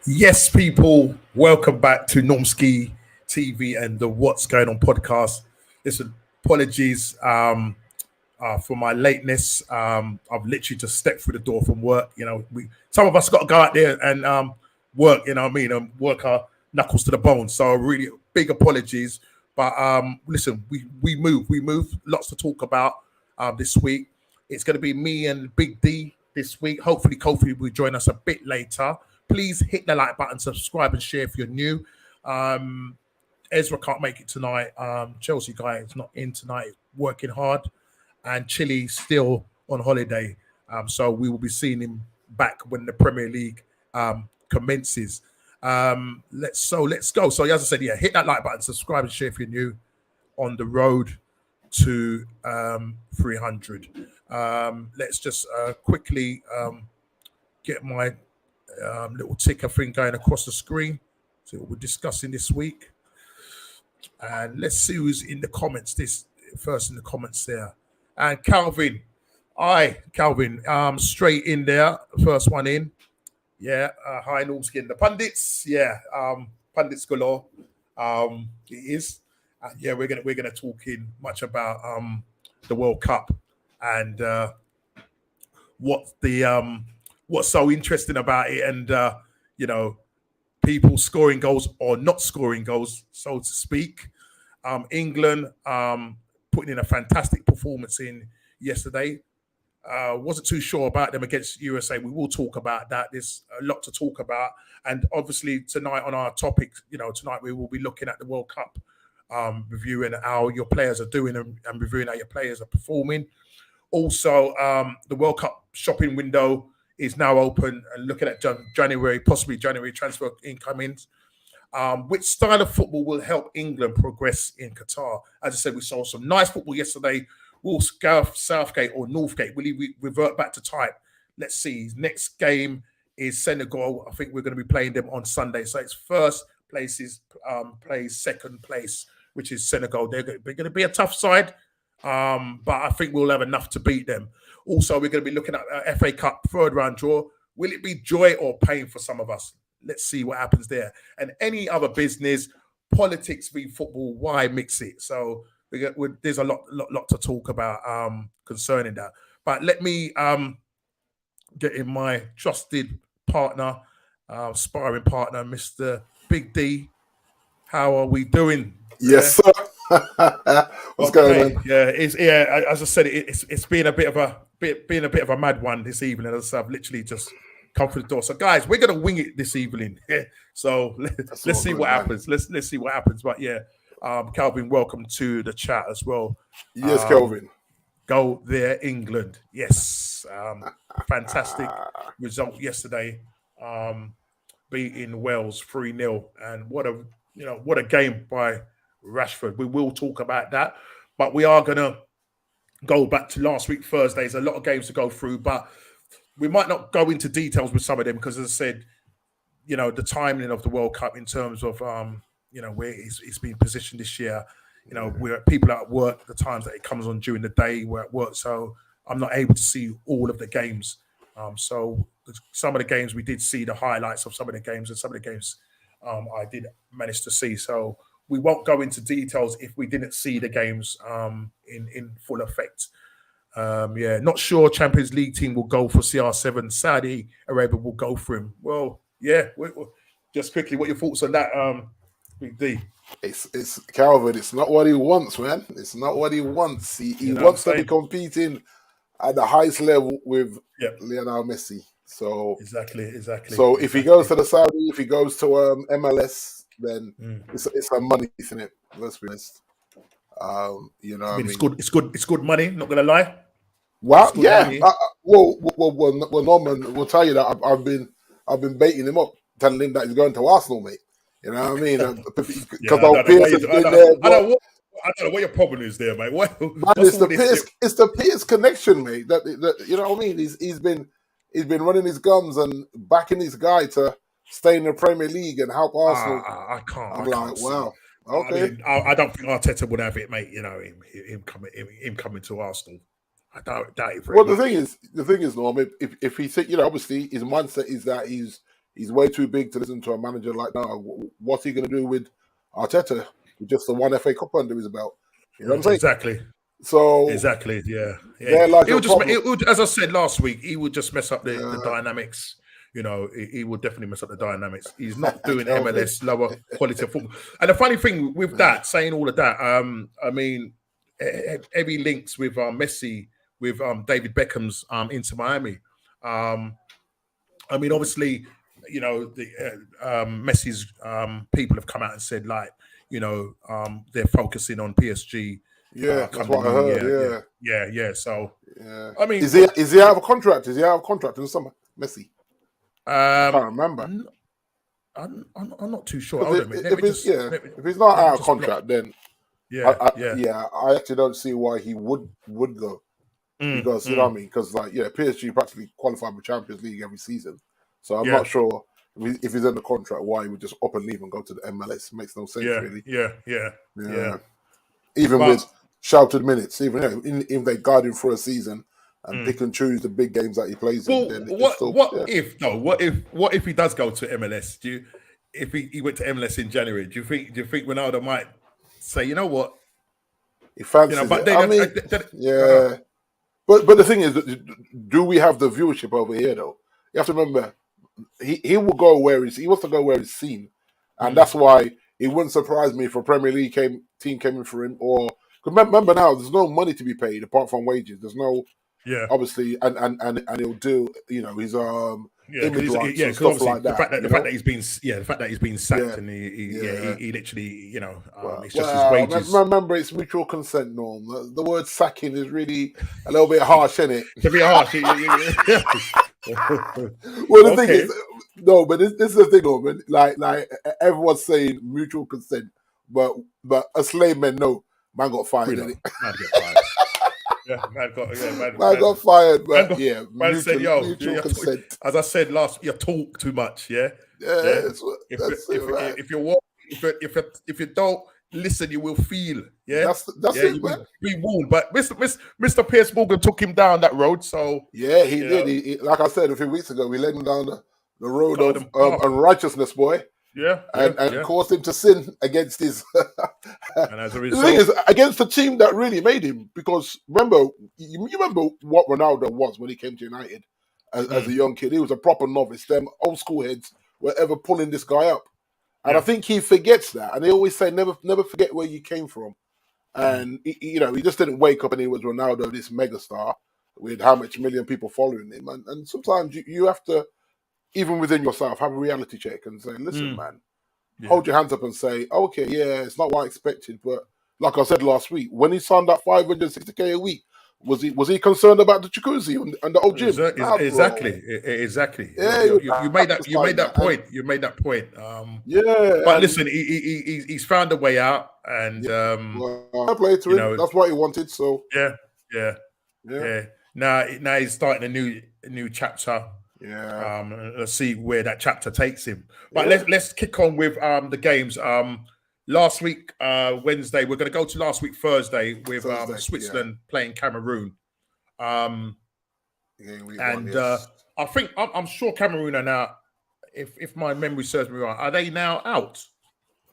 Yes, people, welcome back to Normski TV and the What's Going On podcast. Listen, apologies for my lateness. I've literally just stepped through the door from work. You know, some of us got to go out there and work, you know what I mean, and work our knuckles to the bone. So really big apologies. But listen, we move. Lots to talk about this week. It's going to be me and Big D this week. Hopefully, Kofi will join us a bit later. Please hit the like button, subscribe and share if you're new. Ezra can't make it tonight. Chelsea guy is not in tonight, working hard. And Chile still on holiday. So we will be seeing him back when the Premier League commences. Let's go. So as I said, hit that like button, subscribe and share if you're new, on the road to 300. Let's just quickly get my little ticker thing going across the screen. See what we're discussing this week. And let's see who's in the comments. First in the comments there. And Calvin. Calvin. Straight in there. First one in. Yeah. Hi, Normski and the pundits. Yeah. Pundits galore. It is. Yeah, we're gonna talk in much about the World Cup and what's so interesting about it, and people scoring goals or not scoring goals, so to speak. England putting in a fantastic performance in yesterday. Wasn't too sure about them against USA. We will talk about that. There's a lot to talk about, and obviously tonight on our topic, tonight we will be looking at the World Cup, reviewing how your players are doing and reviewing how your players are performing. Also, the World Cup shopping window is now open, and looking at possibly January transfer incomings. Which style of football will help England progress in Qatar? As I said, we saw some nice football yesterday. Will Southgate or Northgate, will he revert back to type? Let's see. His next game is Senegal. I think we're going to be playing them on Sunday. So it's first places plays second place, which is Senegal. They're going to be a tough side, but I think we'll have enough to beat them. Also, we're going to be looking at FA Cup third round draw. Will it be joy or pain for some of us? Let's see what happens there. And any other business, politics v football, why mix it? So there's a lot to talk about concerning that. But let me get in my trusted partner, sparring partner, Mr. Big D. How are we doing? Yes, sir. What's going on? Yeah, as I said, it's been a bit of a mad one this evening. As I said, I've literally just come through the door. So, guys, we're gonna wing it this evening. Yeah. So let's see what happens. Let's see what happens. But yeah, Calvin, welcome to the chat as well. Yes, Calvin. Go there, England. Yes, fantastic result yesterday, beating Wales 3-0, and what a game by Rashford. We will talk about that, but we are gonna go back to last week Thursday. There's a lot of games to go through, but we might not go into details with some of them because, as I said, the timing of the World Cup in terms of where it's been positioned this year. We're people at work, the times that it comes on during the day, we're at work, so I'm not able to see all of the games. So some of the games we did see the highlights of some of the games, and some of the games I did manage to see. So we won't go into details if we didn't see the games in full effect. Not sure Champions League team will go for CR7. Saudi Arabia will go for him. Well, yeah. Just quickly, what are your thoughts on that, Big D? It's Calvin. It's not what he wants, man. It's not what he wants. He wants to be competing at the highest level with Lionel Messi. So exactly. So if he goes to the Saudi, if he goes to MLS, then it's a money, isn't it? Let's be honest. It's good money. Not gonna lie. Well, yeah. Norman will tell you that I've been baiting him up, telling him that he's going to Arsenal, mate. You know what I mean? Because I don't know what your problem is there, mate. It's the Pierce connection, mate. That you know what I mean? He's been he's been running his gums and backing his guy to stay in the Premier League and help Arsenal. I can't. I'm I like, can't wow. see. Okay. I mean, I don't think Arteta would have it, mate. You know, him coming to Arsenal. I doubt it very much. The thing is, Norm, if he think, obviously his mindset is that he's way too big to listen to a manager like that. What's he going to do with Arteta with just the one FA Cup under his belt? You know what I'm saying? Exactly. So exactly, yeah. Like it would, as I said last week, he would just mess up the dynamics. You know, he would definitely mess up the dynamics. He's not doing MLS lower quality of football. And the funny thing with that, saying all of that, I mean, heavy links with Messi, with David Beckham's Inter Miami. I mean, obviously, you know, the Messi's people have come out and said, like, you know, they're focusing on PSG. Yeah, that's what I heard. Yeah. So, I mean, is he out of a contract? Is he out of contract in the summer, Messi? I can't remember. I'm not too sure. If he's not out of contract, then I actually don't see why he would go. Because you know what I mean? Because PSG practically qualified for Champions League every season, so I'm not sure if he's in the contract why he would just up and leave and go to the MLS. It makes no sense, really. Yeah. Even with shouted minutes, even if they guide him for a season and pick and choose the big games that he plays in. Then what if he does go to MLS? If he went to MLS in January, do you think Ronaldo might say, you know what, he fancies it? But the thing is, do we have the viewership over here though? You have to remember, he will go where he wants to go where he's seen, and that's why it wouldn't surprise me if a Premier League team came in for him. Or remember now, there's no money to be paid apart from wages. There's no obviously, and he'll do his image rights and stuff like that. The fact that he's been sacked and he literally it's just his wages. Remember, it's mutual consent, Norm. The word sacking is really a little bit harsh, isn't it? To be harsh. Well, the thing is, no, but this is the thing, Norman. Like everyone's saying mutual consent, but a slave man, no, man got fired. Man got fired. Man got fired, but man said, mutual consent. As I said last, you talk too much, If you don't listen, you will feel. That's it, man. Be warned. But Mr. Piers Morgan took him down that road. So he did. He, like I said a few weeks ago, we led him down the road of unrighteousness, boy. And caused him to sin against his. And as a result, the thing is, against the team that really made him. Because you remember what Ronaldo was when he came to United as a young kid. He was a proper novice. Them old school heads were ever pulling this guy up. And I think he forgets that. And they always say, never forget where you came from. And, he just didn't wake up and he was Ronaldo, this megastar, with how much million people following him. And sometimes you have to, even within yourself, have a reality check and say, listen, man, hold your hands up and say, okay, it's not what I expected. But like I said last week, when he signed that $560K a week, was he concerned about the jacuzzi and the old gym? Exactly. Yeah, you made that point. You made that point. But listen, he's found a way out, and I played to him. That's what he wanted. So Now he's starting a new chapter. Let's see where that chapter takes him. But let's kick on with the games. Last week, Wednesday, we're going to go to last week, Thursday, with Switzerland playing Cameroon. I think, I'm sure Cameroon are now, if my memory serves me right, are they now out?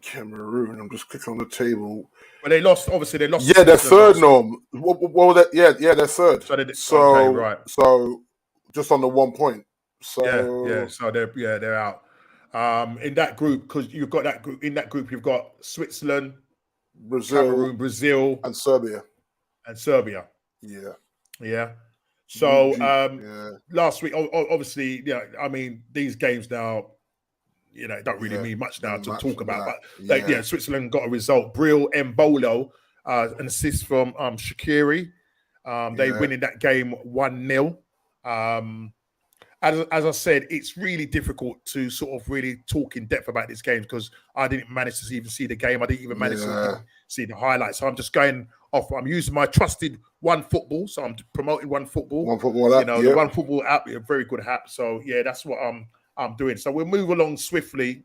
Cameroon, I'm just clicking on the table. Well, they lost. Yeah, they're third, Norm. They're third. So right. So just on the 1 point. So so they're out. In that group, because you've got that group. In that group, you've got Switzerland, Cameroon, Brazil, and Serbia. Yeah. So last week, obviously, I mean, these games now, don't really mean much now to talk about. But Switzerland got a result. Brill Mbolo, an assist from Shaqiri. They win in that game 1-0. As I said, it's really difficult to sort of really talk in depth about this game because I didn't manage to even see the game. I didn't even manage to see the highlights. So I'm just going off. I'm using my trusted One Football, so I'm promoting One Football. One Football app, the One Football app, a very good app. So yeah, that's what I'm doing. So we'll move along swiftly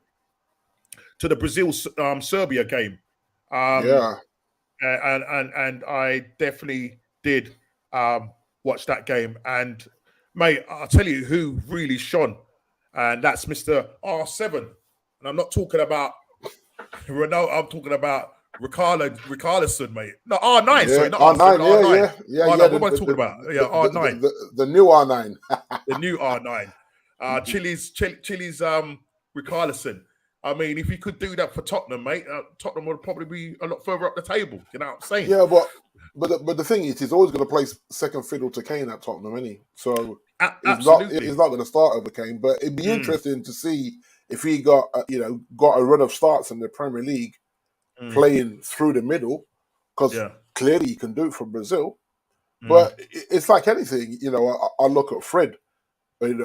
to the Brazil Serbia game. And I definitely did watch that game. And mate, I'll tell you who really shone, and that's Mr. R7. And I'm not talking about Ronaldo. I'm talking about Richarlison, mate. No, R9. Yeah, sorry, not R9. R7, Yeah. R9. What am I talking about? Yeah, R9. The new R9. The new R9. Chile's Richarlison. I mean, if he could do that for Tottenham, mate, Tottenham would probably be a lot further up the table. You know what I'm saying? Yeah, but the thing is, he's always going to play second fiddle to Kane at Tottenham, isn't he? So he's not going to start over Kane. But it'd be interesting to see if he got a run of starts in the Premier League, playing through the middle, because clearly he can do it for Brazil. But it's like anything, I look at Fred.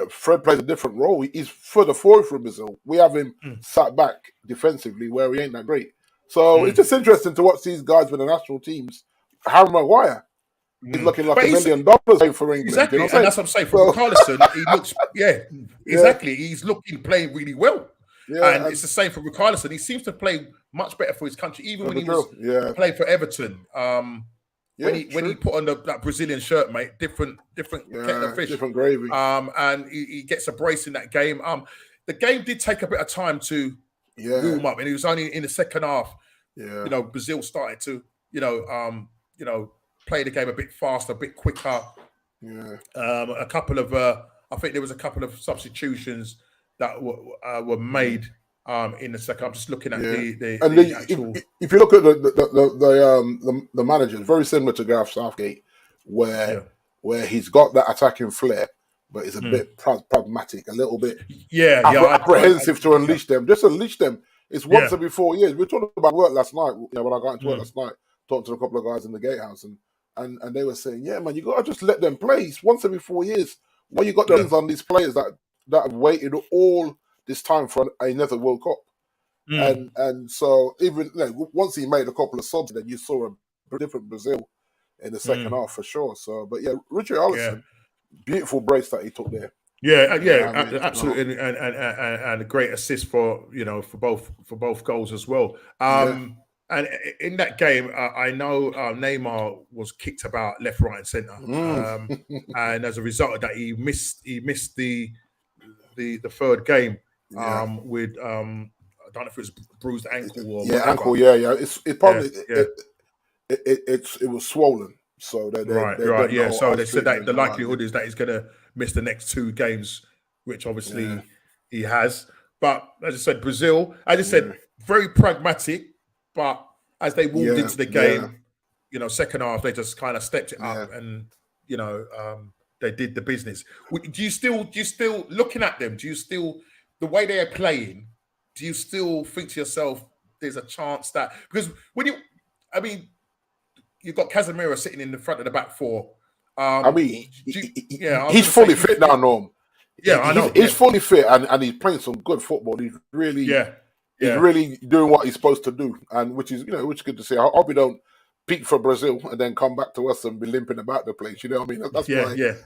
Fred plays a different role. He's further forward for Brazil. We have him sat back defensively where he ain't that great. So it's just interesting to watch these guys with the national teams. Harry Maguire, he's looking like $1 million for England. Exactly, and that's what I'm saying. For Richarlison, he looks, exactly. He's playing really well. Yeah, and it's the same for Richarlison. He seems to play much better for his country, even when he was playing for Everton. When he put on that Brazilian shirt, mate, different kettle of fish, different gravy. And he gets a brace in that game. The game did take a bit of time to warm up, and it was only in the second half. Yeah, Brazil started to play the game a bit faster, a bit quicker. Yeah, I think there was a couple of substitutions that were made in the second. I'm just looking at the actual. If you look at the managers, very similar to Gareth Southgate, where he's got that attacking flair, but he's a bit pragmatic, a little bit apprehensive to unleash them. Just unleash them. It's once every 4 years. We were talking about work last night. When I got into work last night, talked to a couple of guys in the gatehouse, and they were saying, "Yeah, man, you got to just let them play. It's once every 4 years. Why you got things on these players that have waited all this time for another World Cup?" And so even once he made a couple of subs, then you saw a different Brazil in the second half for sure. So, but Richarlison, beautiful brace that he took there. Absolutely, and a great assist for both goals as well. And in that game, I know Neymar was kicked about left, right, and centre, and as a result of that, he missed the third game with I don't know if it was bruised ankle or whatever. Ankle. It's probably it was swollen. So right. So they said that the likelihood is that he's going to miss the next 2 games, which obviously he has. But as I said, Brazil, very pragmatic. But as they walked into the game, second half, they just kind of stepped it up and they did the business. Do you still looking at them? Do you still, the way they are playing? Do you still think to yourself, there's a chance that, because you've got Casemiro sitting in the front of the back four. He's fully fit now, Norm. Yeah, I know. He's fully fit and he's playing some good football. He's really, he's really doing what he's supposed to do, and which is good to see. I hope we don't peak for Brazil and then come back to us and be limping about the place. You know what I mean?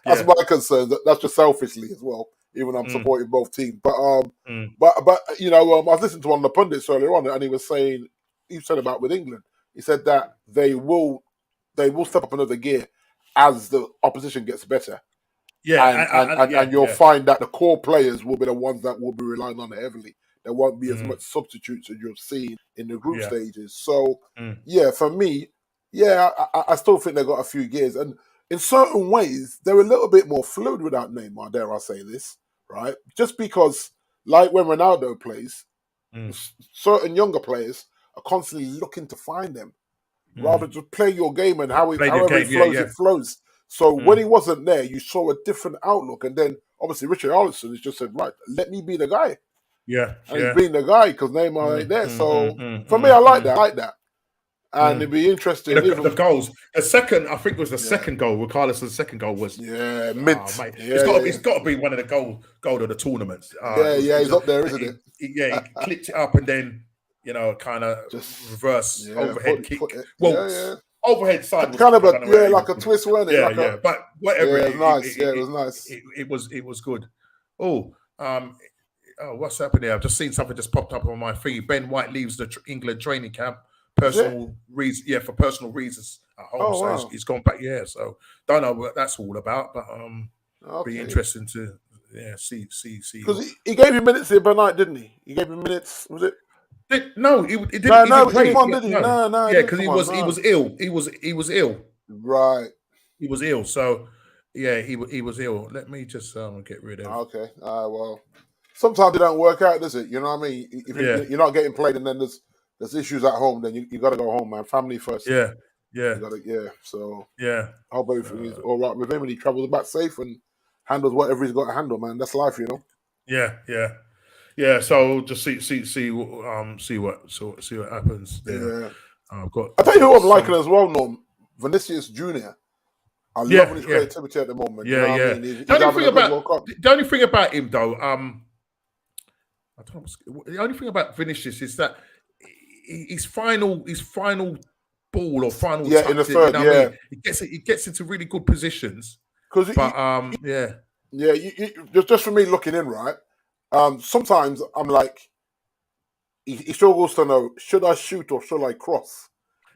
That's my concern. That's just selfishly as well. Even I'm supporting both teams, but I was listening to one of the pundits earlier on, and he said about with England. He said that they will step up another gear as the opposition gets better. And you'll find that the core players will be the ones that will be relying on it heavily. There won't be as much substitutes as you've seen in the group stages. So, for me, I still think they've got a few gears. And in certain ways, they're a little bit more fluid without Neymar, dare I say this, right? Just because, like when Ronaldo plays, certain younger players are constantly looking to find them. Rather just play your game and however it flows, it flows. So when he wasn't there, you saw a different outlook. And then, obviously, Richarlison has just said, right, let me be the guy. And he's being the guy because Neymar ain't there. So for me, I like that. And it'd be interesting. The goals. The second, I think it was the second goal. Richarlison's second goal was mint. It's got to be one of the goal of the tournaments. He's up there, isn't it? He clipped it up and then kind of just reverse overhead kick. overhead side was kind of I don't know where it like was. a twist, wasn't it? Yeah, Like yeah. But whatever. it was nice. It was nice. It was good. Oh, what's happened here? I've just seen something just popped up on my feed. Ben White leaves the England training camp. Personal reasons, yeah, for personal reasons at home. Oh, So wow. he's gone back. Yeah, so don't know what that's all about, but be interesting to see. Because he gave him minutes here by night, didn't he? He gave him minutes. Was it? No, he didn't. No, he didn't he play. didn't come on, did he? No. Yeah, because he was ill. He was ill. Right. He was ill. So yeah, he was ill. Let me just get rid of. Okay. Well, sometimes it don't work out, does it? You know what I mean? If you're not getting played, and then there's issues at home, then you got to go home, man. Family first. Yeah. So yeah, I hope everything is all right with him, and he travels back safe and handles whatever he's got to handle, man. That's life, you know. Yeah. So just see what happens there. Yeah. I tell you who I'm liking as well, Norm. Vinicius Junior. I love his creativity at the moment. Yeah, you know what I mean? The only thing about him though, I don't know. The only thing about Vinicius is that his final ball or final touch, in the third, you know what I mean? He gets into really good positions. Just for me looking in, right? Sometimes I'm like, he struggles to know, should I shoot or should I cross?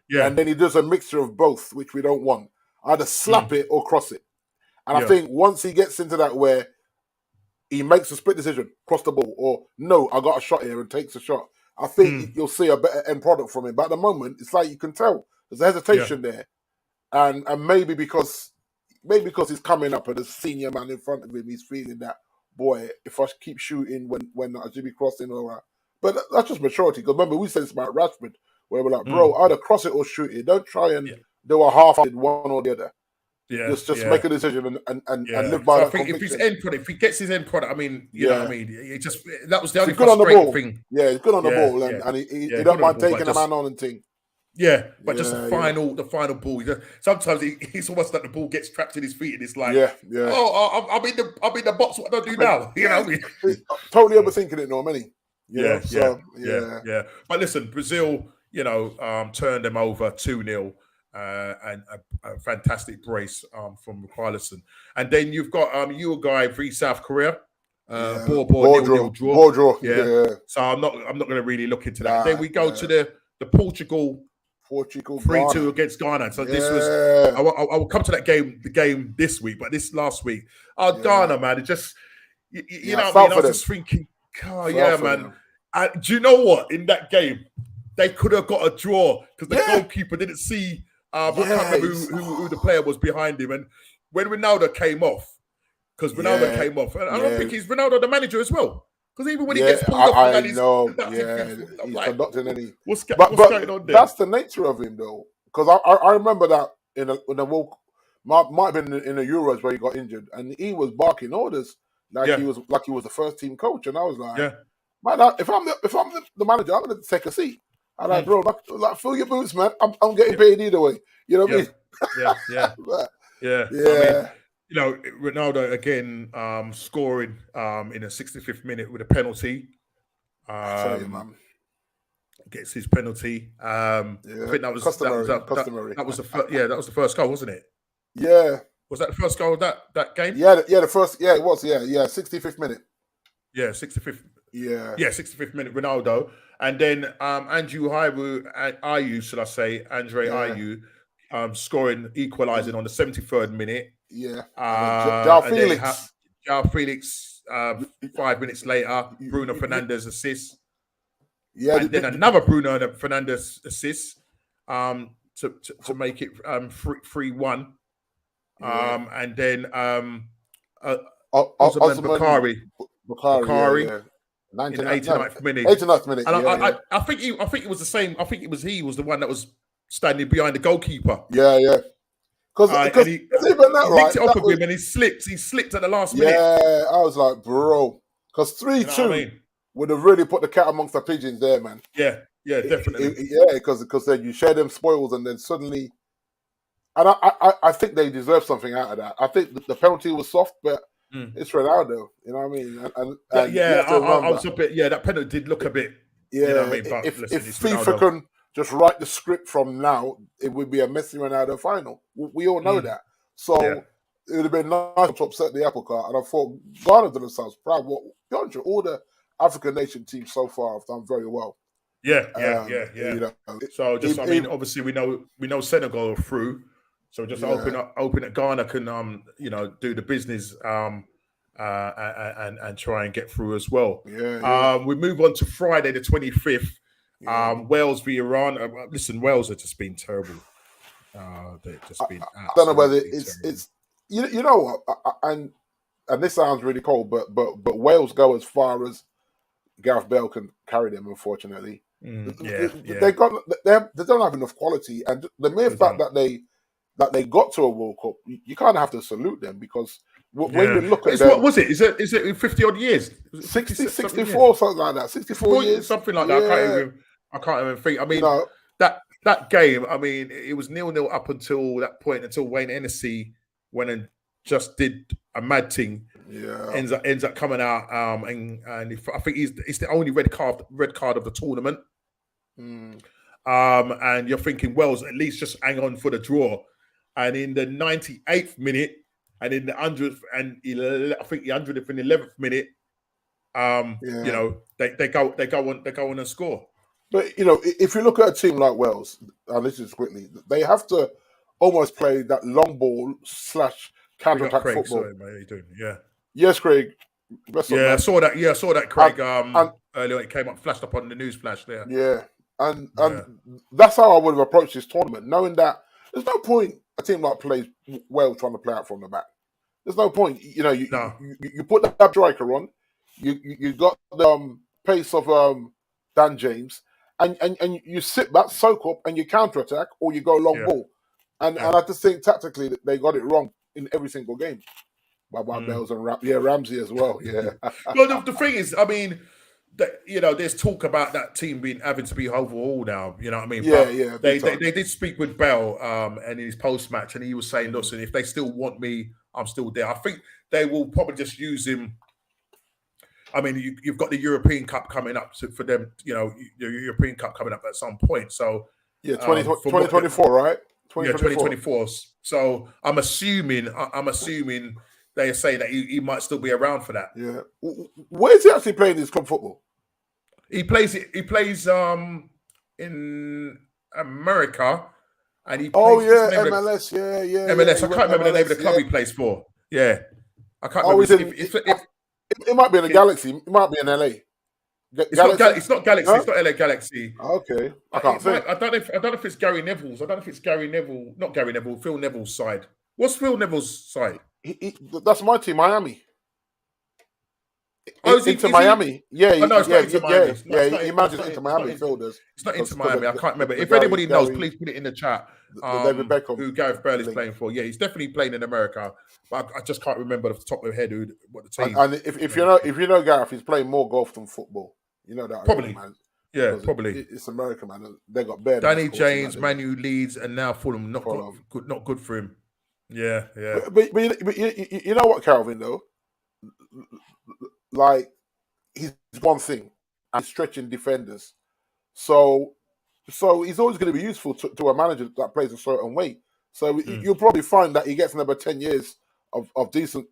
Yeah, and then he does a mixture of both, which we don't want. Either slap it or cross it. And I think once he gets into that where he makes a split decision, cross the ball, or no, I got a shot here and takes a shot, I think you'll see a better end product from him. But at the moment, it's like you can tell there's a hesitation there, and maybe because he's coming up and there's a senior man in front of him, he's feeling that, boy, if I keep shooting when I should be crossing or but that's just maturity. Because remember, we said this about Rashford, where we're like, bro, either cross it or shoot it. Don't try and do a half-hearted one or the other. Yeah, just make a decision and live by that. I think if his end product, if he gets his end product, I mean, you know what I mean. It just that was the only good on the ball. Thing. Yeah, he's good on the ball, and he don't mind taking a man on and thing. Yeah, but just the final ball. Sometimes he's almost like the ball gets trapped in his feet, and it's like, oh, I'm in the box. What do I do now? You know, totally overthinking it, Norm. Yeah. But listen, Brazil, turned them over 2-0. And a fantastic brace from Carlson. And then you've got Uruguay v South Korea. Ball draw. Yeah. So I'm not going to really look into that. Then we go to the Portugal 3-2 against Ghana. So this was I will come to that game this week, but this last week. Ghana, man, it just you know what I mean? I was just thinking, man. Do you know what? In that game, they could have got a draw because the goalkeeper didn't see. I can't remember who the player was behind him. And when Ronaldo came off, and I don't think he's Ronaldo the manager as well. Because even when he gets pulled off, he's conducting any. What's going on there? That's the nature of him, though. Because I remember that in the World, might have been in the Euros where he got injured, and he was barking orders he was the first team coach, and I was like, man, if I'm the manager, I'm going to take a seat. I'm like, bro, fill your boots, man. I'm getting paid either way. You know what I mean? Yeah. I mean, Ronaldo again scoring in the 65th minute with a penalty. I tell you, man. Gets his penalty. I think that was customary. That was the first. Yeah, that was the first goal, wasn't it? Yeah. Was that the first goal of that game? Yeah, the first. Yeah, it was. Yeah, 65th minute. Yeah, 65th. Yeah, 65th minute, Ronaldo, and then Andre Ayew, scoring, equalising on the 73rd minute. Yeah, João Felix. 5 minutes later, Bruno Fernandes assist. Yeah, and then another Bruno Fernandes assist to make it 3-1. And then Bakari. In the 89th minute. 89th minute. And I think it was the same. I think he was the one that was standing behind the goalkeeper. Yeah. Because he licked it off of him and he slipped. He slipped at the last minute. Yeah, I was like, bro. Because 3-2 would have really put the cat amongst the pigeons there, man. Yeah, definitely. Because then you share them spoils and then suddenly... And I think they deserve something out of that. I think the penalty was soft, but it's Ronaldo. You know what I mean? I was a bit. Yeah, that penalty did look a bit. Yeah, you know what I mean? But if FIFA can just write the script from now, it would be a Messi Ronaldo final. We all know that. So it would have been nice to upset the apple cart. And I thought Ghana did themselves proud. Well, all the African nation teams so far have done very well. Yeah. You know, So just, obviously we know Senegal are through. So just hoping that Ghana can, do the business and try and get through as well. We move on to Friday the 25th. Wales v Iran. Listen, Wales have just been terrible. They've just been. I don't know whether it's you know what, and this sounds really cold, but Wales go as far as Gareth Bale can carry them. Unfortunately, they don't have enough quality, and the mere fact that they got to a World Cup, you kind of have to salute them, because when you look at them, what was it? Is it 50 odd years? 60, 64, something like that. 64 years, something like that. I can't even think. I mean, that game. I mean, it was 0-0 up until that point, until Wayne Hennessy went and just did a mad thing. Ends up coming out, and I think it's the only red card of the tournament. And you're thinking Wales at least just hang on for the draw, and in the 98th minute, and in the 100th and I think the 111th minute, they go on and score. But if you look at a team like Wales, and this is quickly, they have to almost play that long ball / counter-attack football. Sorry, mate, how you doing? Yeah. Yes, Craig. I saw that, Craig. Earlier it came up, flashed up on the news flash there. Yeah, and that's how I would have approached this tournament, knowing that there's no point a team like plays Wales trying to play out from the back. There's no point. You put that striker on. You got the pace of Dan James. And you sit back, soak up, and you counter-attack, or you go long ball. And I just think tactically that they got it wrong in every single game. By Bells and Ramsey as well. Yeah. Well, the thing is, I mean, there's talk about that team having to be overhauled now. You know what I mean? They did speak with Bell and in his post-match, and he was saying, "Listen, if they still want me, I'm still there." I think they will probably just use him. I mean, you've got the European Cup coming up for them. The European Cup coming up at some point. So 2024, right? 2024. So I'm assuming they say that he might still be around for that. Yeah. Where is he actually playing his club football? He plays in America, and he plays MLS. MLS. I can't remember the name of the club he plays for. Yeah, I can't remember. It might be in the Galaxy. It might be in LA. It's not Galaxy. Huh? It's not LA Galaxy. Okay, I can't think. I don't know if it's Gary Neville's. I don't know if it's Gary Neville. Not Gary Neville. Phil Neville's side. What's Phil Neville's side? That's my team, Miami. Into Miami. Yeah, He manages into Miami. Phil does. It's not into Miami. I can't remember. If anybody knows, please put it in the chat. David Beckham, who Gareth Bale is playing for. Yeah, he's definitely playing in America, but I just can't remember off the top of my head what the team. And if you know Gareth, he's playing more golf than football. You know that probably, man. Yeah, probably. It's America, man. They got better. Danny James, Manu Leeds, and now Fulham. Not good for him. Yeah. But you know what, Calvin, though? Like, he's one thing, and stretching defenders. So he's always going to be useful to a manager that plays a certain way. So you'll probably find that he gets another 10 years of decent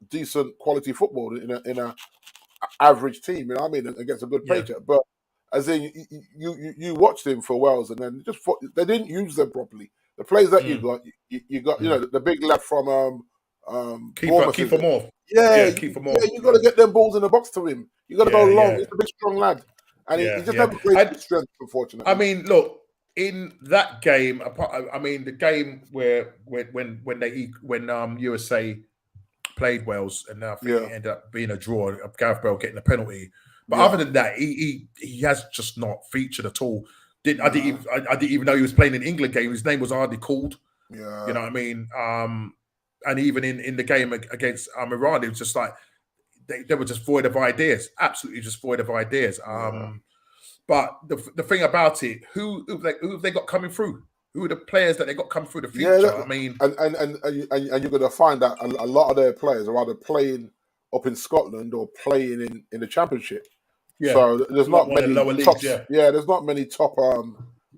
quality football in a average team. You know what I mean? And gets a good paycheck. But as in, you watched him for Wales, and then they didn't use them properly. The players that you got, the big lad from Kiefer Moore. Kiefer Moore. Yeah, you got to get them balls in the box to him. You got to go long. He's a big, strong lad, and he just hasn't played with strength, unfortunately. I mean, look, in that game, the game when USA played Wales, and I think it ended up being a draw, Gareth Bale getting a penalty. But other than that, he has just not featured at all. I didn't even know he was playing an England game. His name was hardly called. Yeah, you know what I mean. And even in the game against Iran, it was just like they were just void of ideas, absolutely just void of ideas. But the thing about it, who have they got coming through? Who are the players that they got coming through the future? Yeah, and you're going to find that a lot of their players are either playing up in Scotland or playing in the Championship. Yeah. So there's not many lower top, leagues. There's not many top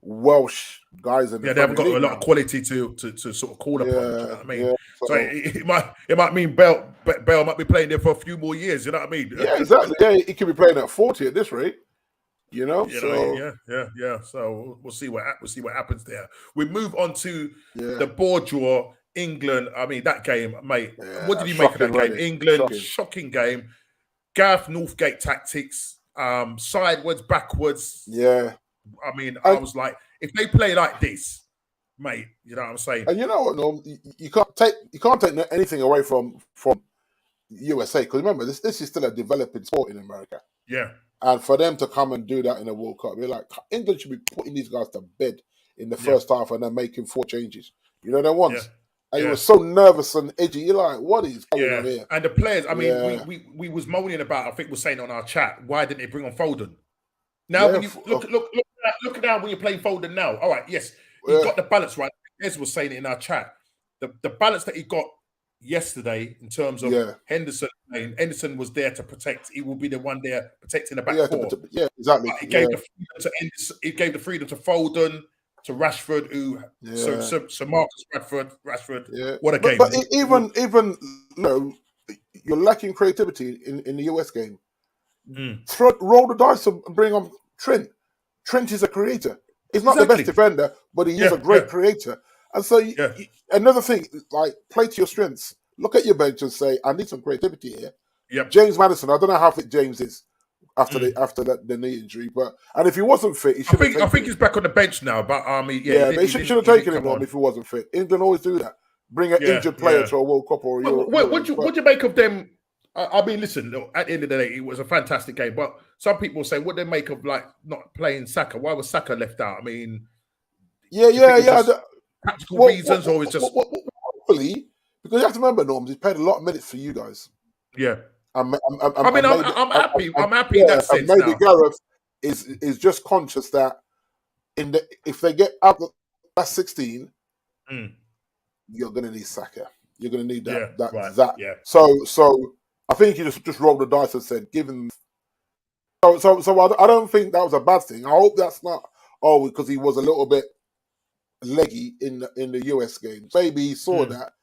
Welsh guys in the they haven't got Premier a League lot now. of quality to sort of call upon. Do you know what I mean? Yeah. So it might mean Bell might be playing there for a few more years. You know what I mean? Yeah, exactly. Yeah, he could be playing at 40 at this rate. You know, yeah. So we'll see what happens there. We move on to yeah. the board draw. England. I mean, that game, mate. Yeah, What did you make of that game? really. England, shocking game. Gareth Northgate tactics, sideways, backwards. Yeah. I mean, I was like, if they play like this, mate, you know what I'm saying? And you know what, Norm? You can't take anything away from USA, because remember, this is still a developing sport in America. Yeah. And for them to come and do that in a World Cup, you're like, England should be putting these guys to bed in the first half and then making 4 changes. You know, then once. And you were so nervous and edgy. You're like, what is going on here? And the players, I mean, we was moaning about, I think we're saying on our chat, why didn't they bring on Foden? Now, when you look down when you're playing Foden now. All right, yes, he got the balance right. Ez was saying it in our chat. The balance that he got yesterday in terms of Henderson playing. Henderson was there to protect. He will be the one there protecting the back four. Exactly. He gave the freedom to Henderson. He gave the freedom to Foden, to Rashford, so Marcus Rashford. Yeah. What a game! But even you know, you're lacking creativity in the US game. Roll the dice and bring on Trent. Trent is a creator. He's not the best defender, but he is a great creator. And so another thing, like, play to your strengths. Look at your bench and say, I need some creativity here. Yep. James Maddison, I don't know how fit James is after the knee injury, and if he wasn't fit, I think he's back on the bench now. But he should have taken him on if he wasn't fit. England always do that. Bring an injured player to a World Cup or a Euro. What do you make of them? I mean, listen. At the end of the day, it was a fantastic game. But some people say, what do they make of like not playing Saka? Why was Saka left out? I mean, practical reasons, or it's just hopefully, because you have to remember, Norms, he's played a lot of minutes for you guys. Yeah. I'm happy. I'm happy in that sense. Maybe now. Gareth is just conscious that if they get out the last 16, you're going to need Saka. You're going to need that. Yeah. So I think he just rolled the dice and said, given. So I don't think that was a bad thing. I hope that's not because he was a little bit leggy in the US game. Maybe he saw that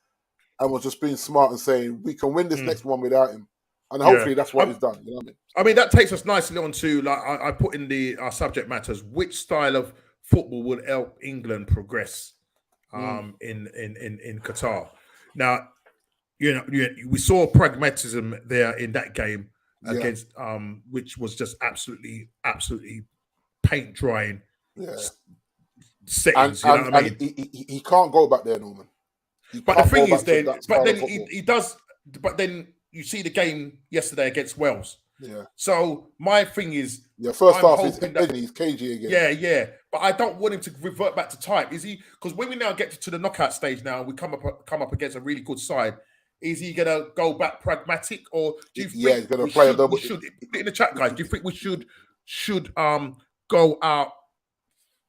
and was just being smart and saying we can win this next one without him. And hopefully that's what he's done. You know what I mean? I mean, that takes us nicely on to, like, I put in our subject matters, which style of football would help England progress in Qatar. Now, we saw pragmatism there in that game against which was just absolutely paint drying settings. You know what I mean? He can't go back there, Norman. But the thing is, he does. But then you see the game yesterday against Wales. Yeah. So my thing is, first half he's cagey again. Yeah. But I don't want him to revert back to type. Is he? Because when we now get to the knockout stage, now we come up against a really good side. Is he gonna go back pragmatic, or do you think he's gonna play a double? Put it in the chat, guys. Do you think we should go out?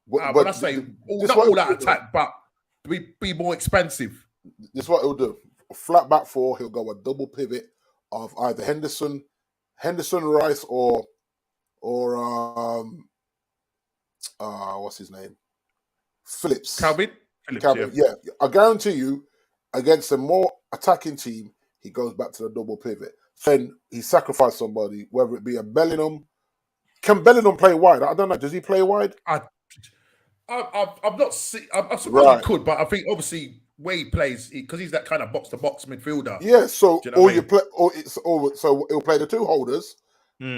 When I say not all out attack, but be more expansive. This is what he'll do. A flat back four. He'll go a double pivot of either Henderson, Rice, or what's his name? Phillips. Calvin. Yeah. I guarantee you, against a more attacking team, he goes back to the double pivot. Then he sacrificed somebody, whether it be a Bellingham. Can Bellingham play wide? I don't know. Does he play wide? I've not seen. I suppose he could, but I think obviously where he plays, because he's that kind of box to box midfielder. Yeah. So so he'll play the two holders,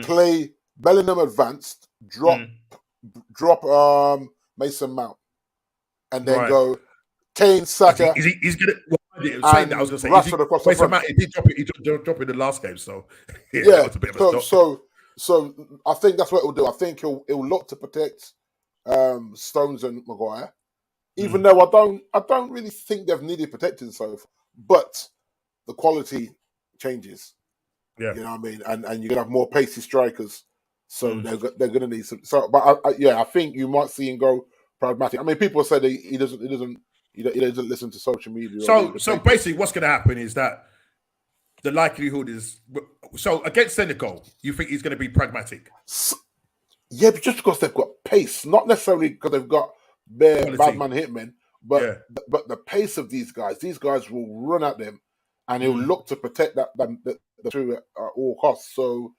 play Bellingham advanced, drop Mason Mount, and then go Kane, Saka. He's gonna. Saying that, I was going to say, Rashford across the front. He did drop it. He dropped it in the last game, so that was a bit of a so I think that's what he'll do. I think he'll look to protect Stones and Maguire, even though I don't really think they've needed protecting so far. But the quality changes. Yeah, you know what I mean. And you're gonna have more pacey strikers, so they're gonna need some. So, but I think you might see him go pragmatic. I mean, people say that he doesn't listen to social media. So basically, what's going to happen is that the likelihood is against Senegal, you think he's going to be pragmatic? Yeah, but just because they've got pace, not necessarily because they've got bare Quality. bad man hitmen. But the pace of these guys will run at them, and he'll look to protect the two at all costs. So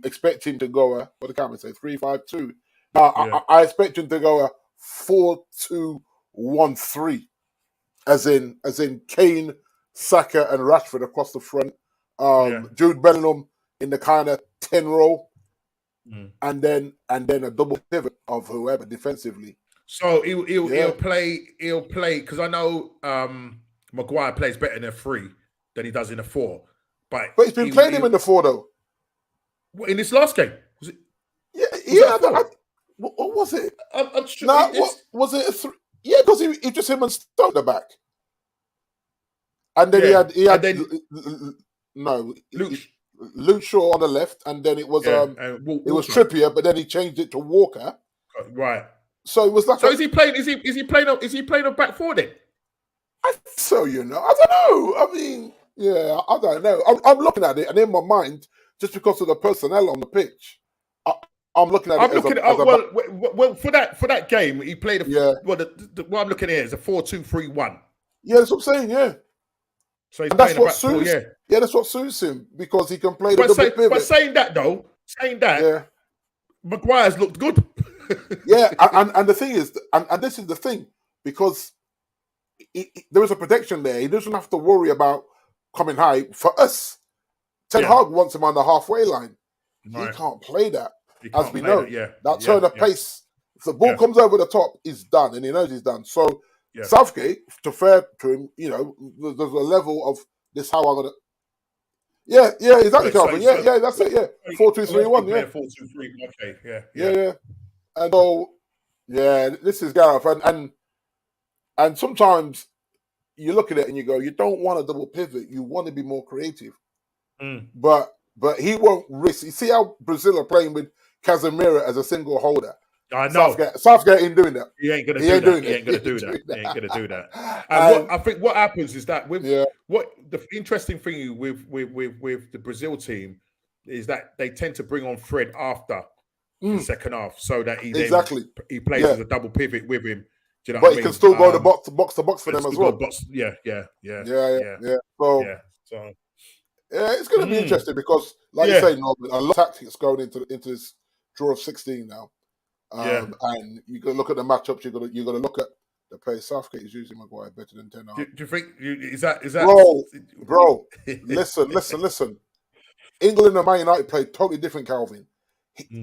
expect him to go what the camera say 3-5-2. Now I expect him to go a 4-2-1-3, as in Kane, Saka, and Rashford across the front. Jude Bellingham in the kind of 10 role, and then a double pivot of whoever defensively. So he'll play because I know Maguire plays better in a 3 than he does in a 4. But he's been playing him in the 4 though. What, in this last game? Was it? What was it? I'm sure. Was it a 3? Yeah, because he just him and Stoke at the back, and then he had Luke Shaw on the left, and then it was Trippier, but then he changed it to Walker. Right. So it was like. So is he playing a back 4 then? I don't know. I mean, I don't know. I'm looking at it, and in my mind, just because of the personnel on the pitch, I'm looking at it. For that game, he played what I'm looking at is a 4-2-3-1. Yeah, that's what I'm saying. Yeah. So that's what suits. Yeah, that's what suits him because he can play the double pivot. But saying that, Maguire's looked good. and the thing is, and this is the thing, because there is a protection there. He doesn't have to worry about coming high. For us, Ten Hag wants him on the halfway line. Right. He can't play that, as we know. That turn of pace. If the ball comes over the top, he's done, and he knows he's done. So Southgate, to fair to him, there's a level of this how I'm gonna. Yeah, exactly, Calvin. That's it. 4-2-3-1. 4-2-3. Okay, yeah. And so, this is Gareth, and sometimes you look at it and you go, you don't want a double pivot. You want to be more creative. But he won't risk. You see how Brazil are playing with Casemiro as a single holder. I know. Southgate ain't doing that. He ain't going to do that. And I think what happens is that what the interesting thing with the Brazil team is that they tend to bring on Fred after the second half, so that he plays as a double pivot with him. Do you know what I mean? He can still go to box to box for them as well. Yeah. So it's going to be interesting because, like you say, Norman, a lot of tactics going into this draw of 16 now. And you got to look at the matchups. You got to look at the play. Southgate is using Maguire better than Ten Hag. Do you think is that bro? Listen. England and Man United played totally different. Calvin,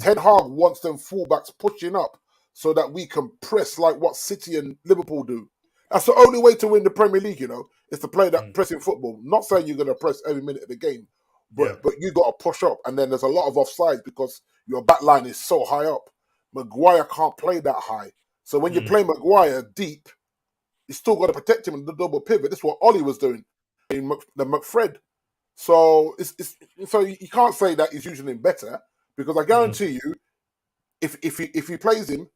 Ten Hag wants them fullbacks pushing up so that we can press like what City and Liverpool do. That's the only way to win the Premier League. Is to play that pressing football. Not saying you're going to press every minute of the game, but you got to push up, and then there's a lot of offsides because your back line is so high up. Maguire can't play that high. So when you play Maguire deep, you still got to protect him in the double pivot. That's what Ollie was doing in the McFred. So so you can't say that he's using him better, because I guarantee you, if he plays him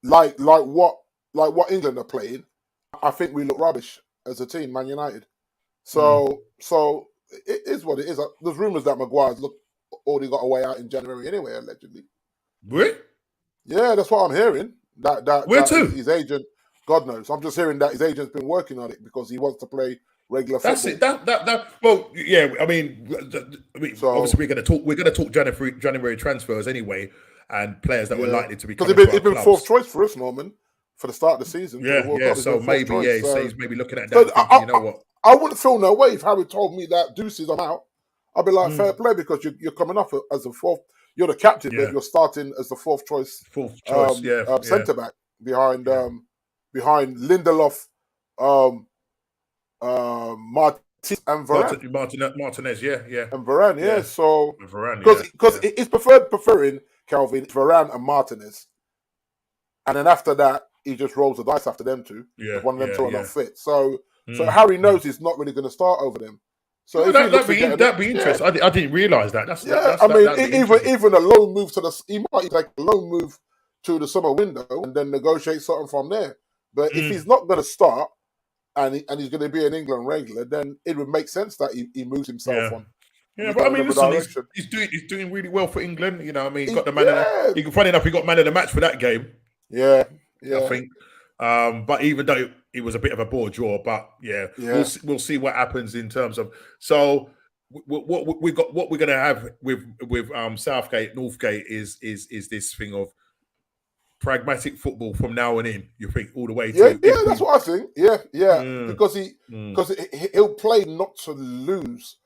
like what England are playing, I think we look rubbish as a team, Man United. So it is what it is. There's rumours that Maguire's already got a way out in January anyway, allegedly. Really? Yeah, that's what I'm hearing. Where to? His agent, God knows. I'm just hearing that his agent's been working on it because he wants to play regular football. That's it. Well, yeah. I mean, obviously we're going to talk January transfers anyway, and players that were likely to be. Because he's been fourth choice for us, Norman, for the start of the season. So maybe, so he's maybe looking at that. You know what? I wouldn't feel no way if Harry told me that deuces I'm out. I'd be like, fair play, because you're coming off as a fourth. You're the captain, but you're starting as the fourth choice centre back behind Lindelof, Martinez and Varane. Martinez, and Varane, So because it's preferring Calvin, Varane and Martinez, and then after that he just rolls the dice after them two. One of them two are not fit. So Harry knows he's not really going to start over them. So that'd be interesting. I didn't realise that. Even a loan move he might take a loan move to the summer window and then negotiate something from there. But if he's not going to start and he's going to be an England regular, then it would make sense that he moves himself on. Yeah, but I mean, listen, he's doing really well for England. You know, I mean, he got the man. Funny enough, he got man of the match for that game. Yeah, I think. But even though it was a bit of a ball draw, but we'll see what happens in terms of. So what we're going to have with Southgate, Northgate is this thing of pragmatic football from now on in. You think all the way to that's what I think. Because he'll play not to lose.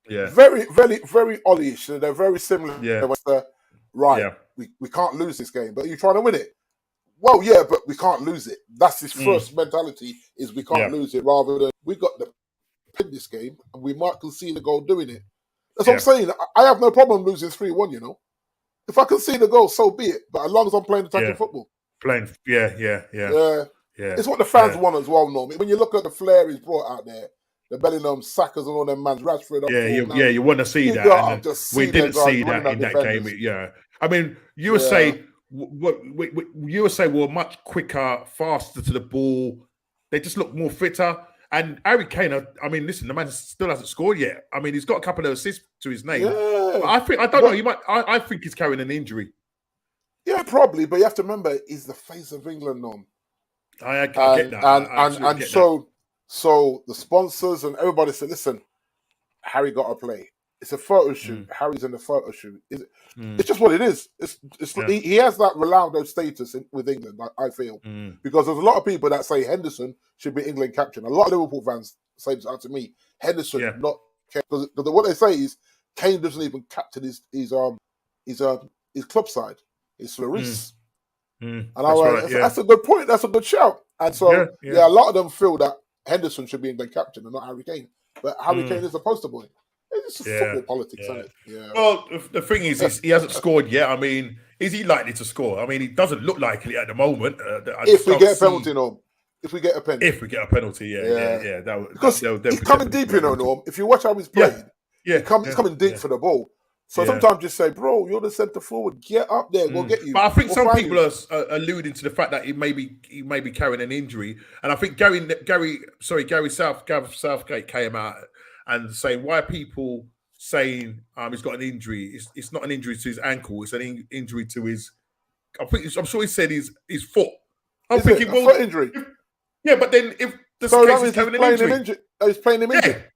Yeah, very, very, very Ollie-ish. They're very similar. Yeah, we can't lose this game, but you're trying to win it. Well, yeah, but we can't lose it. That's his first mentality: is we can't lose it, rather than we got to win this game and we might concede a goal doing it. That's what I'm saying. I have no problem losing 3-1. You know, if I concede a goal, so be it. But as long as I'm playing attacking football, it's what the fans want as well, Norm. When you look at the flair he's brought out there, the Bellingham, Sackers, and all them mans, Rashford. You want to see that. We didn't see that in that game. I mean, you would say we're much quicker, faster to the ball. They just look more fitter. And Harry Kane, I mean, listen, the man still hasn't scored yet. I mean, he's got a couple of assists to his name. But I don't know. He might. I think he's carrying an injury. Yeah, probably. But you have to remember, he's the face of England, Norm. I get that. So the sponsors and everybody said, listen, Harry got to play. It's a photo shoot. Harry's in the photo shoot. It's just what it is. He has that Ronaldo status with England, I feel. Because there's a lot of people that say Henderson should be England captain. A lot of Liverpool fans say this out to me. Henderson, not Kane. Because what they say is Kane doesn't even captain his club side. It's Lloris. And that's a good point. That's a good shout. And so, a lot of them feel that Henderson should be England captain and not Harry Kane. But Harry Kane is the poster boy. It's just football politics, isn't it? Yeah. Well, the thing is he hasn't scored yet. I mean, is he likely to score? I mean, he doesn't look like it at the moment. If we get a penalty, Norm. If we get a penalty, because he's coming deep, Norm. If you watch how he's played, he's coming deep for the ball. So sometimes just say, bro, you're the centre forward. Get up there. We'll get you. But I think some people are alluding to the fact that he may be carrying an injury. And I think Gary Southgate came out and saying, why are people saying he's got an injury? It's not an injury to his ankle. It's an injury to his. I'm sure he said his foot. I'm thinking, well, foot injury. But then if the case is carrying an injury, he's playing him injured.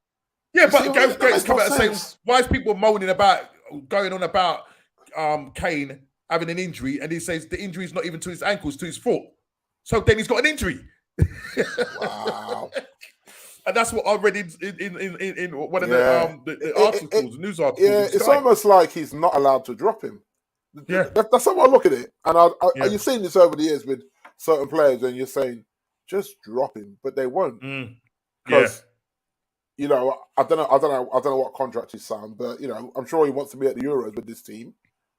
Yeah, but Gary's come out and saying, why is people moaning about going on about Kane having an injury, and he says the injury is not even to his ankles, to his foot. So then he's got an injury. Wow. And that's what I read in one of the articles, news articles. Yeah, it's almost like he's not allowed to drop him. Yeah. That's how I look at it. And you've seen this over the years with certain players, and you're saying, just drop him, but they won't. Because I don't know what contract he's signed, but I'm sure he wants to be at the Euros with this team,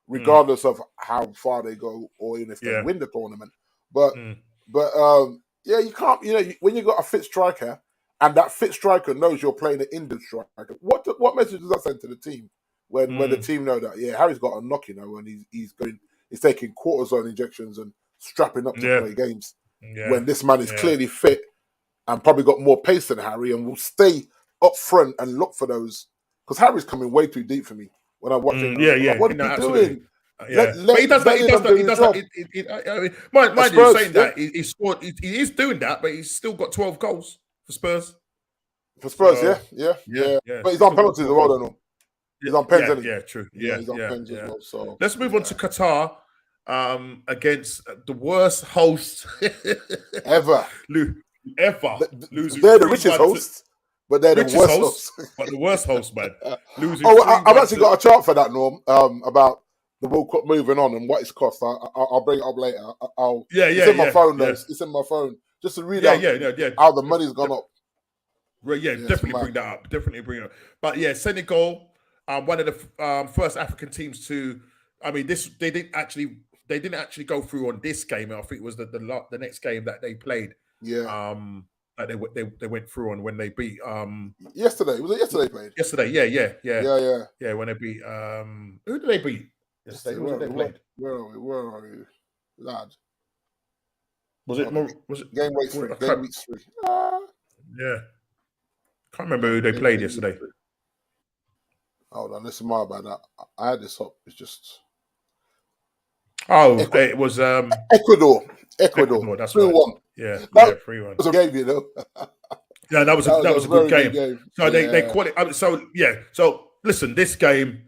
regardless of how far they go or even if they win the tournament. But you can't. When you got a fit striker, and that fit striker knows you're playing an injured striker, what message does that send to the team when the team know that Harry's got a knock, and he's taking cortisone injections and strapping up to play games when this man is clearly fit and probably got more pace than Harry and will stay up front and look for those, because Harry's coming way too deep for me when I'm watching. What are you doing? But he does that. Mind you, saying that he scored. He is doing that, but he's still got 12 goals for Spurs. For Spurs, yeah. But he's on penalties as well, don't know. He's on pens, isn't he? Yeah, true. He's on pens as well. So let's move on to Qatar against the worst host ever. Losing. They're the richest hosts. But they're the worst hosts. But the worst host, man. Losing. I've actually got a chart for that, Norm, about the World Cup moving on and what it's cost. I'll bring it up later. It's in my phone, though. It's in my phone. Just to read out how the money's gone up. Definitely bring that up. Definitely bring it up. But Senegal, one of the first African teams to. I mean, they didn't actually go through on this game. I think it was the next game that they played. Yeah. They went through on when they beat yesterday. Was it yesterday played? Yesterday, yeah. When they beat who did they beat yesterday? Who did they play? Where are we, lad? Was it game week 3? Game week 3. Yeah. Can't remember who they played yesterday. Hold on, listen more about that. I had this up. It's just Oh, it was Ecuador. That's right. 3-1. Yeah, That 3-1. was a game, you know. Yeah, that was a good very game. good game. So they call it. So yeah. So listen, this game.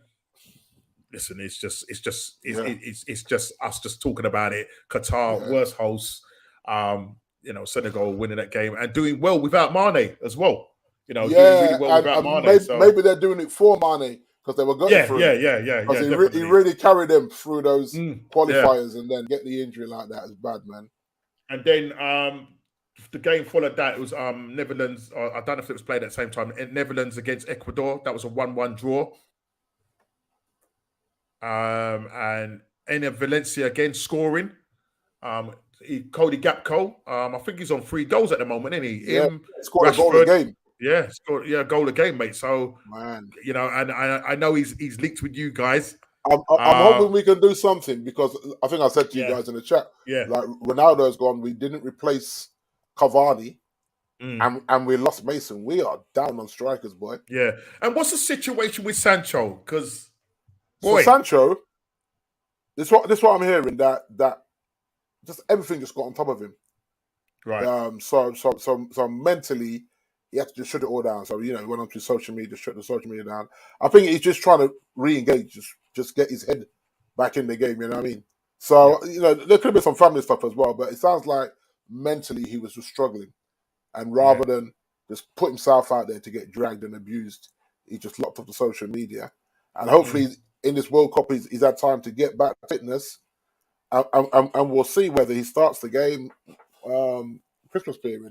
Listen, it's just us just talking about it. Qatar, worst hosts. Senegal winning that game and doing well without Mane as well. Doing really well without Mane. Maybe they're doing it for Mane because they were going through. Because he really carried them through those qualifiers, and then get the injury like that is bad, man. And then the game followed that. It was Netherlands. I don't know if it was played at the same time. Netherlands against Ecuador. That was a 1-1 draw. And Enner Valencia again scoring. Cody Gakpo. I think he's on 3 goals at the moment, isn't he? Yeah, scored a goal a game. Yeah, scored a goal a game, mate. So man, and I know he's linked with you guys. I'm hoping we can do something because I think I said to you guys in the chat, like Ronaldo's gone. We didn't replace Cavani, and we lost Mason. We are down on strikers, boy. Yeah, and what's the situation with Sancho? Because Sancho, this what I'm hearing that just everything just got on top of him. Right. So mentally, he had to just shut it all down. So he went onto social media, shut the social media down. I think he's just trying to re-engage, just get his head back in the game. You know what I mean? So there could be some family stuff as well, but it sounds like mentally he was just struggling, and rather than just put himself out there to get dragged and abused, he just locked up the social media, and hopefully in this World Cup he's had time to get back to fitness, and we'll see whether he starts the game Christmas period.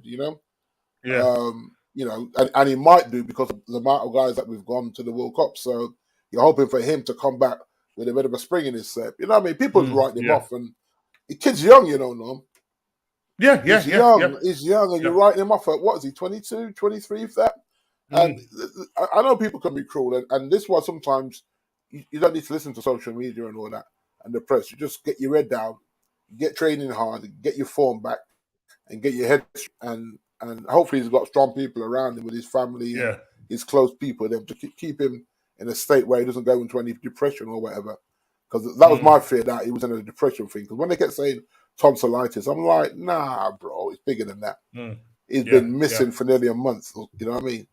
And he might do because of the amount of guys that we've gone to the World Cup. So you're hoping for him to come back with a bit of a spring in his step. You know what I mean? People write him off, and the kid's young, Norm. He's young, and you're writing him off at, what is he, 22, 23, if that? And I know people can be cruel, and this was sometimes you don't need to listen to social media and all that and the press. You just get your head down, get training hard, get your form back, and get your head and hopefully he's got strong people around him with his family and his close people them to keep him in a state where he doesn't go into any depression or whatever. Because that was my fear, that he was in a depression thing. Because when they kept saying tonsillitis, I'm like, nah, bro, it's bigger than that. He's been missing for nearly a month. You know what I mean?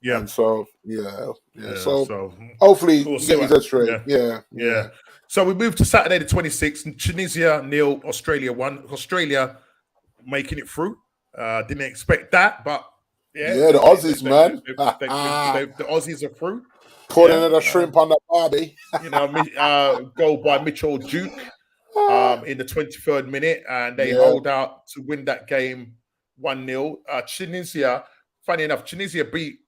Yeah. And so, So hopefully he gets his head straight. Yeah. So we move to Saturday the 26th. Tunisia 0, Australia 1. Australia making it through. Didn't expect that, but the Aussies, man. The Aussies are through. Putting in a shrimp on the barbie. Goal by Mitchell Duke in the 23rd minute, and they hold out to win that game 1-0. Tunisia, funny enough, Tunisia beat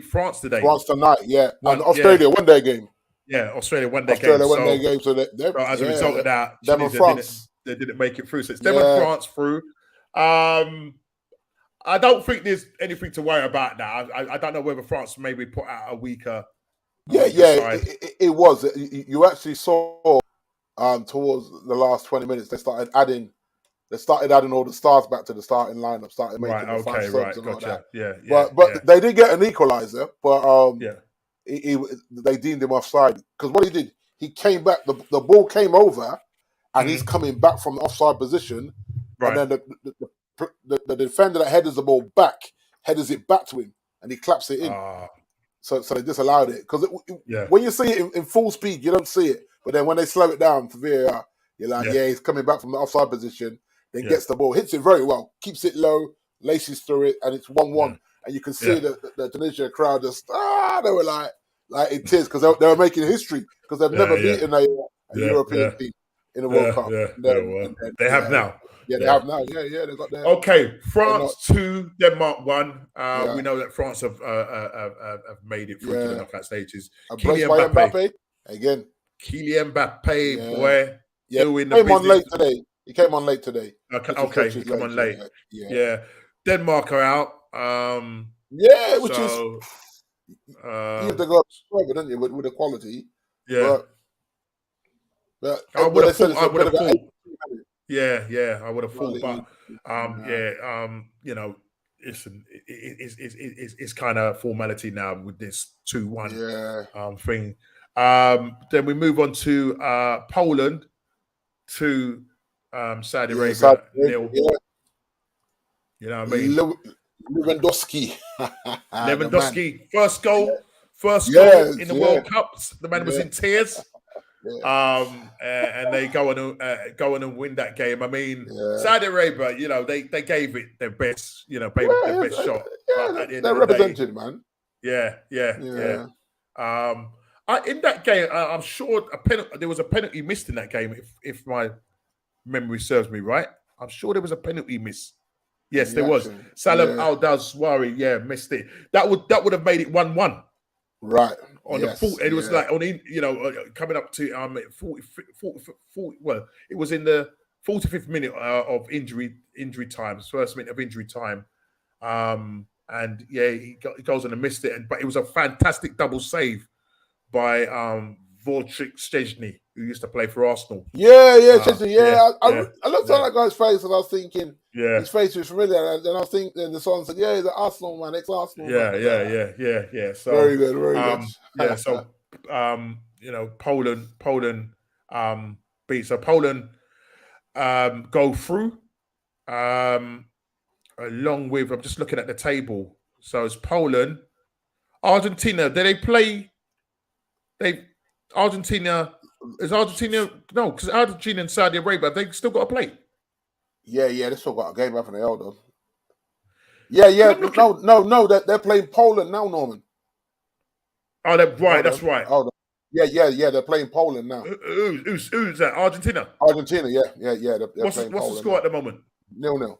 France today. France tonight, and Australia won their game. Yeah, Australia won their game. So as a result of that, them and France didn't make it through. So it's them and France through. I don't think there's anything to worry about that. I don't know whether France maybe put out a weaker. It was. You actually saw towards the last 20 minutes they started adding all the stars back to the starting lineup. Started making the 5 subs and all that. But they did get an equaliser. But they deemed him offside because what he did, he came back. The ball came over, and he's coming back from the offside position. Right. And then the defender that headers the ball back, headers it back to him, and he claps it in. So they disallowed it. Because when you see it in full speed, you don't see it. But then when they slow it down for VAR, you're like, he's coming back from the offside position, then gets the ball, hits it very well, keeps it low, laces through it, and it's 1-1. And you can see the Tunisia crowd just, they were like in tears because they were making history because they've never beaten a European team in a World Cup. They have now. They have now. Yeah, they got there. Okay, France 2, Denmark 1. We know that France have made it through to the knockout stages. Kylian Mbappe again. Kylian Mbappe, boy. Yeah, he came on late today. Okay, he came on late. Yeah. Denmark are out. Which is you have to go further, don't you, with the quality. Yeah. But I would have thought. Yeah, I would have thought, but listen, it's kind of formality now with this 2-1 thing. Then we move on to Poland to Saudi Yeah, Arabia Saudi Arabia, nil. yeah. You know what I mean? Lewandowski, the man. Lewandowski, first goal Yes, in the yeah, World Cups. The man was yeah, in tears. yeah, And they go on and win that game. I mean, yeah. Saudi Arabia, you know, they gave it their best, you know, their Yeah, best shot. But yeah, at the end they're of the day, represented, man. yeah. Yeah, In that game, I'm sure there was a penalty missed in that game, if my memory serves me right. I'm sure there was a penalty miss. Yes, in there the was. action. Salam Yeah, Al Dawsari, missed it. That would have made it 1-1 right. on the full. Yes, It was yeah, like coming up to 40, well, it was in the 45th minute of injury time, first minute of injury time. And yeah, he goes on and missed it, but it was a fantastic double save by Wojciech Szczęsny, who used to play for Arsenal. yeah, Chelsea, yeah. I looked at yeah, that guy's face and I was thinking, yeah, his face was familiar. And then I think then the song said, yeah, he's an Arsenal man, ex-Arsenal man. yeah. So Very good, very good. So Poland beat. So Poland go through. Along with, I'm just looking at the table. So it's Poland, Argentina. Do they play? Argentina no, because Argentina and Saudi Arabia, they still got to play. Yeah, they still got a game after they held them. Yeah. No. They're playing Poland now, Norman. Oh, right. That's right. Hold on. Yeah. They're playing Poland now. Who's that? Argentina. Argentina, yeah. They're What's playing the Poland score now. at the moment? 0-0.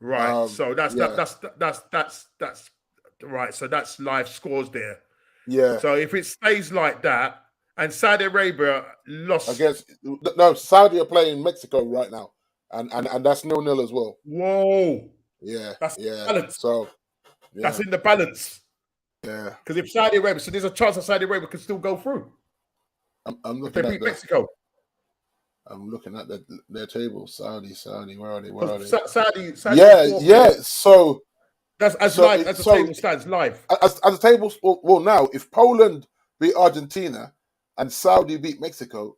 Right. So that's right. So that's live scores there. Yeah. So if it stays like that, and Saudi Arabia lost Saudi are playing Mexico right now, and that's 0-0 as well. Whoa. Yeah. That's balance. So that's in the balance. Yeah. Because if Saudi Arabia, so there's a chance that Saudi Arabia can still go through. I'm looking if they beat Mexico. I'm looking at their table. Saudi. Where are they? Saudi. Yeah. So that's as the table stands live. As the table. Well, now if Poland beat Argentina and Saudi beat Mexico,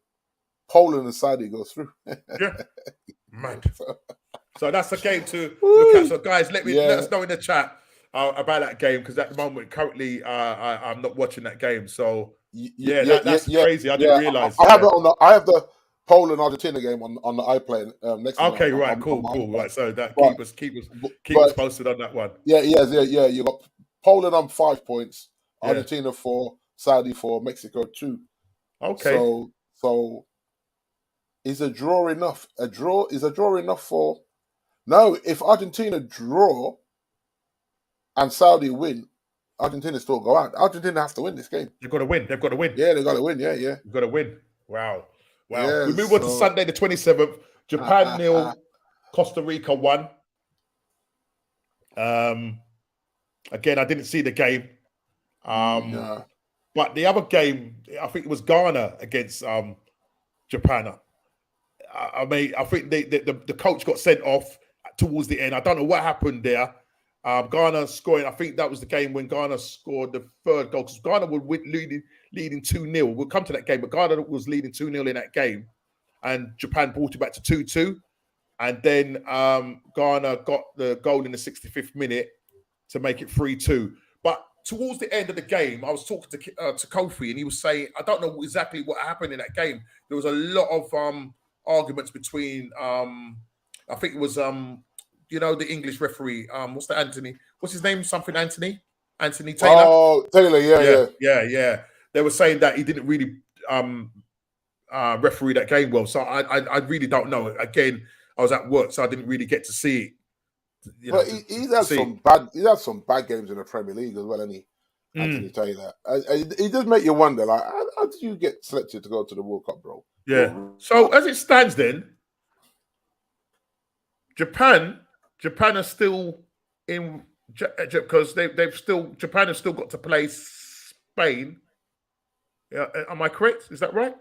Poland and Saudi go through. Yeah, mad. So that's the game to look at. So guys, let us know in the chat about that game, because at the moment currently I'm not watching that game. So that's crazy. I didn't realize. I have it on I have the Poland Argentina game on the iPlay next. Okay, right, cool. Right, so that keep us posted on that one. Yeah. You got Poland on 5 points, Argentina 4, Saudi 4, Mexico 2. Okay. So is a draw enough? A draw enough for? No, if Argentina draw and Saudi win, Argentina still go out. Argentina have to win this game. They've got to win. Yeah, they've got to win. Yeah. They've got to win. Wow. Yeah, we move on to Sunday the 27th. Japan 0, Costa Rica 1. Again, I didn't see the game. But the other game, I think it was Ghana against Japan. I think the coach got sent off towards the end. I don't know what happened there. Ghana scoring, I think that was the game when Ghana scored the third goal, because Ghana were leading 2-0. We'll come to that game, but Ghana was leading 2-0 in that game, and Japan brought it back to 2-2. And then Ghana got the goal in the 65th minute to make it 3-2. But towards the end of the game, I was talking to Kofi, and he was saying, I don't know exactly what happened in that game. There was a lot of arguments between, I think it was, the English referee. What's that, Anthony? What's his name? Anthony Taylor? Oh, Taylor, yeah. They were saying that he didn't really referee that game well. So I really don't know. Again, I was at work, so I didn't really get to see it. But he's had some bad games in the Premier League as well, hasn't he? Anthony Taylor. It does make you wonder, like, how did you get selected to go to the World Cup, bro? Yeah. So as it stands, then Japan are still in, because Japan have still got to play Spain. Yeah, am I correct? Is that right?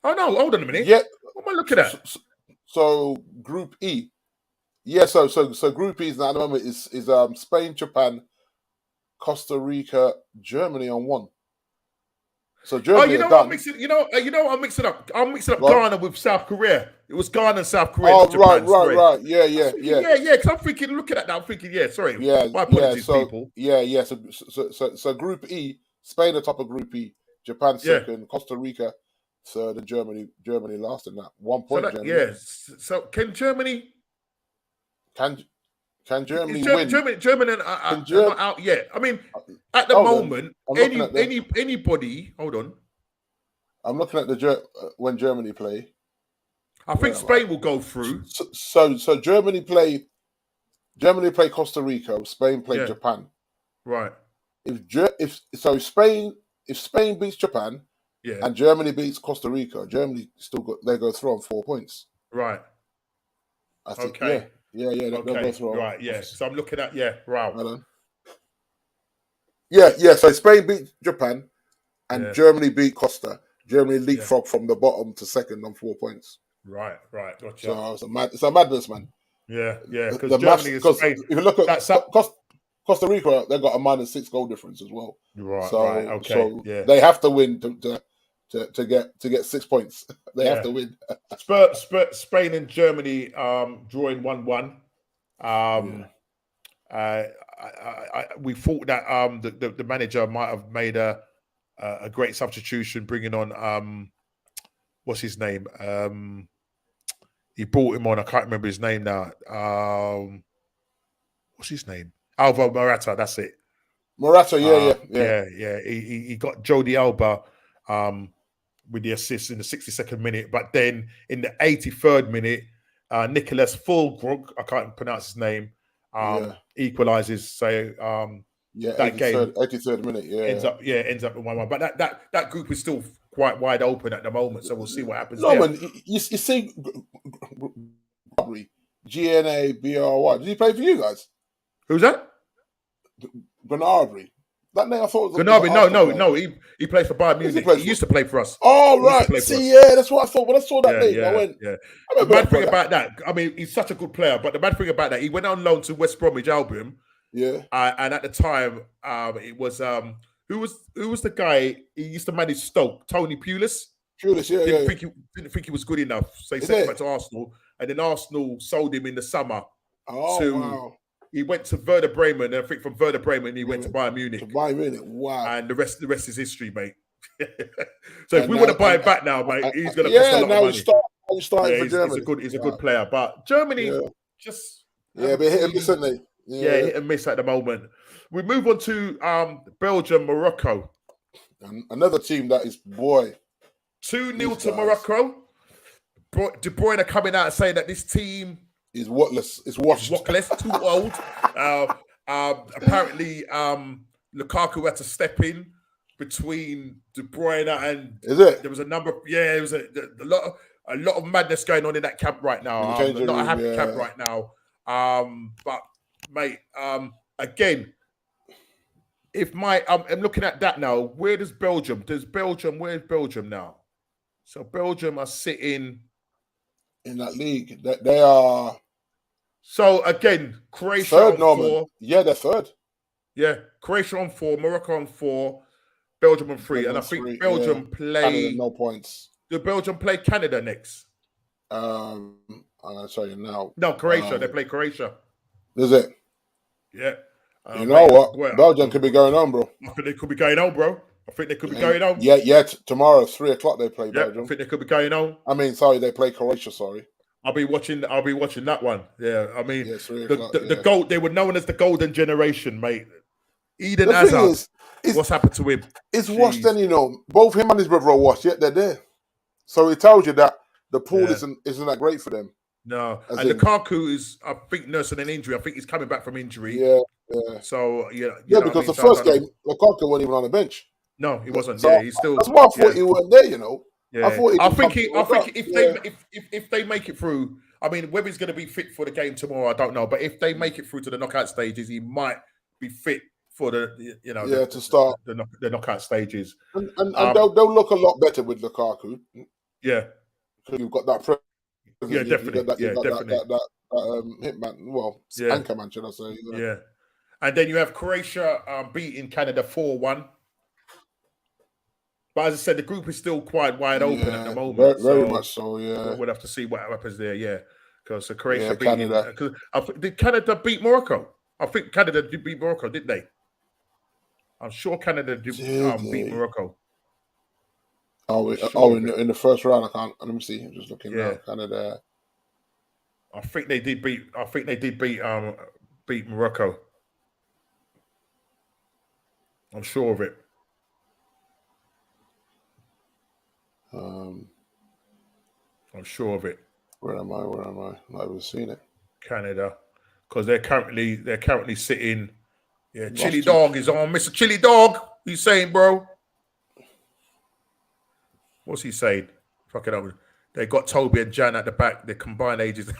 Oh no, hold on a minute. Yeah. What am I looking at? So Group E. Yeah, so Group E now at the moment is Spain, Japan, Costa Rica, Germany on 1. So Germany you know are what I'm done. mixing. You know what I'm mixing up. I'm mixing up Right. Ghana with South Korea. It was Ghana and South Korea, Oh, not Japan. Sorry. right. Yeah. Because I'm thinking, looking at that, I'm thinking, sorry. My apologies, people. So Group E, Spain are top of Group E, Japan second, Costa Rica third, and Germany last in that 1 point. So Germany. So can Germany? Can Germany win? Germany are not out yet. I mean, at the moment, anybody. Hold on. I'm looking at when Germany play. I think Spain will go through. So Germany play Costa Rica. Spain play Japan. Right. If Spain beats Japan, and Germany beats Costa Rica, Germany they go through on 4 points. Right. I think. Okay. Yeah. They'll go through. Right. Yeah. So I'm looking at wow. So Spain beat Japan, and Germany beat Costa. Germany leapfrog from the bottom to second on 4 points. Right. Gotcha. So it's a madness, man. Yeah. Because Germany is Spain. If you look at Costa Rica, they've got a -6 goal difference as well. Right. So, right. Okay. So they have to win to get 6 points. They have to win. Spain and Germany drawing 1-1. We thought that the manager might have made a great substitution, bringing on what's his name? He brought him on. I can't remember his name now. What's his name? Alvaro Morata. That's it. Morata. Yeah. He got Jody Alba with the assist in the 62nd minute, but then in the 83rd minute, Nicholas Fulgrug, I can't pronounce his name, equalizes. So that game 83rd minute, ends up in 1-1. But that group is still quite wide open at the moment, so we'll see what happens. No, man, you see, Gnabry. Did he play for you guys? Who's that? Gnabry. That name I thought was Gnabry. No. He plays for Bayern Munich. He used to play for us. Oh, right. See, that's what I thought. When I saw that name, I went. The bad thing about that, I mean, he's such a good player, but the bad thing about that, he went on loan to West Bromwich Albion. Yeah. And at the time, it was who was the guy? He used to manage Stoke, Tony Pulis. Didn't think he was good enough, so he sent him back to Arsenal, and then Arsenal sold him in the summer. Wow. He went to Werder Bremen, and I think from Werder Bremen he went to Bayern Munich. Wow. And the rest is history, mate. So if we want to buy him back now, mate, he's going to cost a lot of money. He's starting for Germany. He's a good player, but Germany just but hit and miss, isn't they? Hit and miss at the moment. We move on to Belgium, Morocco. Another team that is 2-0 to Morocco. De Bruyne coming out saying that this team is worthless. It's washed. Too old. Apparently, Lukaku had to step in between De Bruyne and. Is it? There was a number. There was a lot of madness going on in that camp right now. Not a happy camp right now. But mate, again, I'm looking at that now. Where's Belgium now? So Belgium are sitting in that league. They are. So again, Croatia third, on 4. Yeah, they're third. Yeah, Croatia on 4, Morocco on 4, Belgium on 3, and I think Belgium play Canada, no points. Do Belgium play Canada next? I'm gonna tell you now. No, Croatia. They play Croatia. Is it? Yeah. You know what? Belgium could be going on, bro. I think they could be going on, bro. Going on. Yeah. Tomorrow, 3:00 they play Belgium. I think they could be going on. I mean, sorry, they play Croatia. Sorry. I'll be watching that one. Yeah, I mean, the gold. They were known as the golden generation, mate. Eden Hazard. What's happened to him? It's washed. Then both him and his brother are washed. Yet they're there. So it tells you that the pool isn't that great for them. No, and Lukaku is, I think, nursing an injury. I think he's coming back from injury. Yeah. So because the first game, Lukaku wasn't even on the bench. No, he wasn't. So he's still. That's why I thought he weren't there. Yeah. I think if they make it through, I mean, whether he's going to be fit for the game tomorrow, I don't know. But if they make it through to the knockout stages, he might be fit for to start the knockout stages. And they'll look a lot better with Lukaku. Yeah, because you've got that. Yeah, definitely. Definitely. That hitman, anchorman, should I say? Yeah, and then you have Croatia beating Canada 4-1. But as I said, the group is still quite wide open at the moment. Very much so. Yeah, we'll have to see what happens there. Yeah, because Croatia beating. Canada. Did Canada beat Morocco? I think Canada did beat Morocco, didn't they? I'm sure Canada did beat Morocco. In the first round, I can't. Let me see. I'm just looking now. Canada. I think they did beat. Beat Morocco. I'm sure of it. I'm sure of it. Where am I? I haven't seen it. Canada, because they're currently sitting. Yeah, Chili Dog is on. Mr. Chili Dog, he's saying, bro. What's he saying? Fuck it up. They got Toby and Jan at the back. Their combined ages of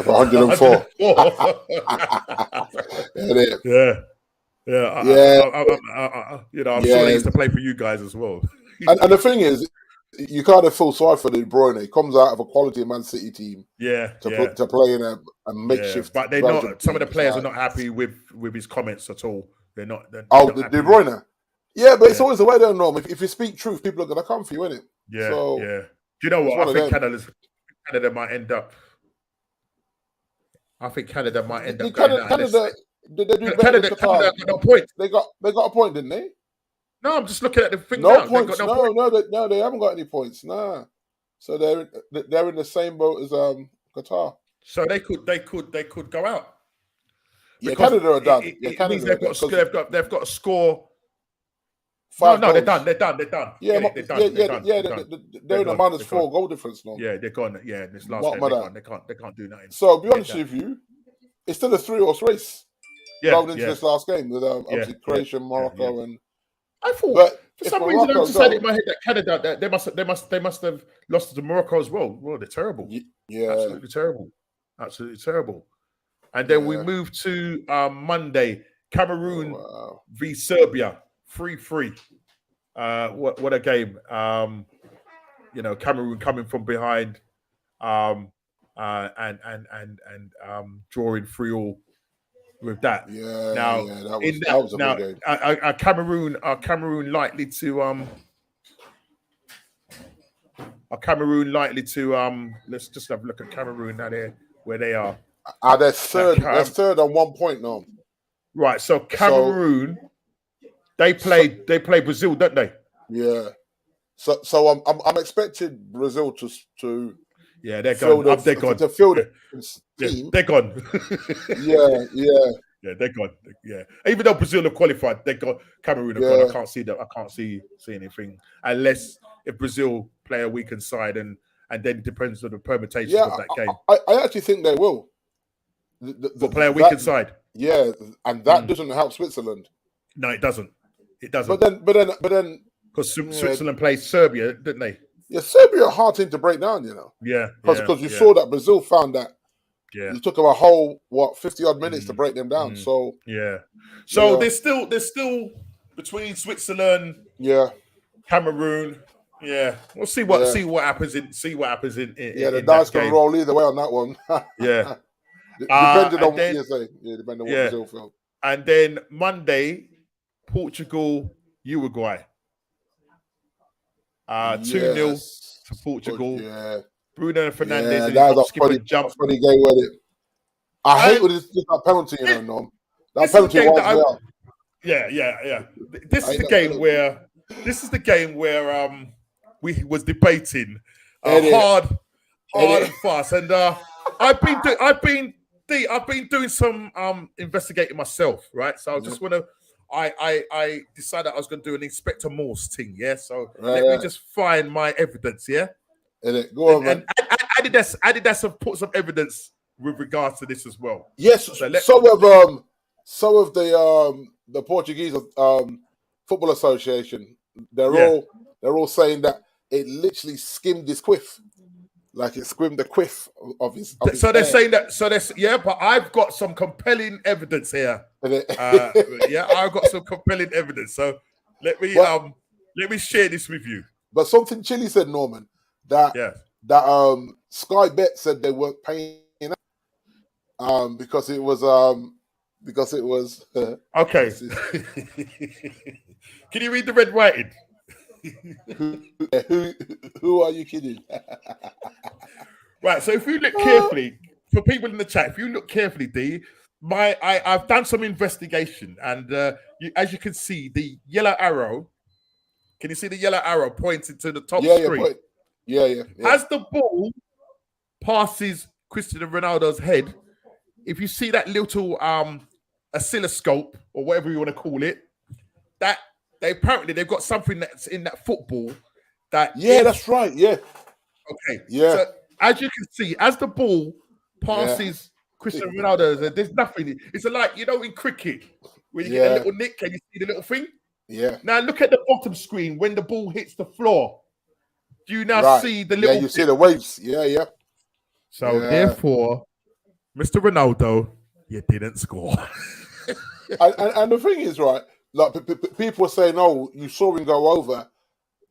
104. I'm sure they used to play for you guys as well. and the thing is, you kind of feel sorry for De Bruyne. He comes out of a quality Man City team, to play in a makeshift. But they're not. Some of the players are not happy with his comments at all. They're not. De Bruyne. Yeah, but it's always the way, though, Norm. If you speak truth, people are going to come for you, innit? Yeah, so, yeah. Do you know what? I think Canada might end up. Canada did they do better than Qatar? Canada got no points. They got a point, didn't they? No, I'm just looking at the thing. No points. No, they haven't got any points. Nah. So they're in the same boat as Qatar. So they could go out. Yeah, Canada are done. They've got to score. They're done. Yeah, they're in a -4 goal difference now. Yeah, they're gone. Yeah, this last game they can't do nothing. So I'll be honest with you, it's still a 3-horse race going into this last game with obviously Croatia, Morocco, and I thought for some reason I just had it in my head that Canada they must have lost to Morocco as well. Well, they're terrible. Yeah, absolutely terrible. And then we move to Monday, Cameroon v Serbia. 3-3. What a game. Cameroon coming from behind and drawing 3-3 with that. Yeah. Now, that was a big game. Are Cameroon likely to let's just have a look at Cameroon now where they are. They're third. They're third on 1 point now. Right. So Cameroon. They play Brazil, don't they? Yeah. So I'm expecting Brazil to they're gone. They're gone. To fill the team. They're gone. Yeah, they're gone. Yeah. Even though Brazil have qualified, they're gone. Cameroon have gone. I can't see that. I can't see anything unless if Brazil play a weakened side and then it depends on the permutations of that game. I actually think they will. Play a weakened side. Yeah, and that doesn't help Switzerland. No, it doesn't. It doesn't. But then, because Switzerland played Serbia, didn't they? Yeah, Serbia are a hard team to break down, you know. Yeah, because you saw that Brazil found that. Yeah, it took them a whole 50-odd minutes to break them down. So so there's still between Switzerland, Cameroon. Yeah, we'll see what happens in the dice can roll either way on that one. Yeah, depending on what you say. Yeah, depending on what Brazil felt. And then Monday, Portugal, Uruguay. 2-0 to Portugal. Yeah. Bruno Fernandes. That was a funny game, wasn't it? I hate when it's that penalty, Norm. That penalty was Yeah. This is the game where we was debating hard and fast, and I've been doing some investigating myself, right? So I just want to. I decided I was going to do an Inspector Morse thing, yeah. So let me just find my evidence, yeah. Go on, man. And Adidas have put some evidence with regards to this as well. Yes, some of the Portuguese Football Association, they're all saying that it literally skimmed his quiff. Like it skimmed the quiff of his. So they're saying that. So that's but I've got some compelling evidence here. I've got some compelling evidence. So let me share this with you. But something Chile said, Norman, that Sky Bet said they weren't paying because it was okay. Can you read the red writing? who are you kidding? Right. So if you look carefully, for people in the chat, if you look carefully, D, I've done some investigation, and as you can see, the yellow arrow. Can you see the yellow arrow pointing to the top screen? Yeah. As the ball passes Cristiano Ronaldo's head, if you see that little oscilloscope or whatever you want to call it, that they've got something that's in that football that that's right. Yeah. Okay. Yeah. So as you can see, as the ball passes Cristiano Ronaldo, there's nothing. It's like, in cricket, when you get a little nick, can you see the little thing? Yeah. Now look at the bottom screen when the ball hits the floor. Do you now see the little? Yeah, you see the waves. Yeah. So therefore, Mr. Ronaldo, you didn't score. and the thing is, right? Like people were saying, "Oh, you saw him go over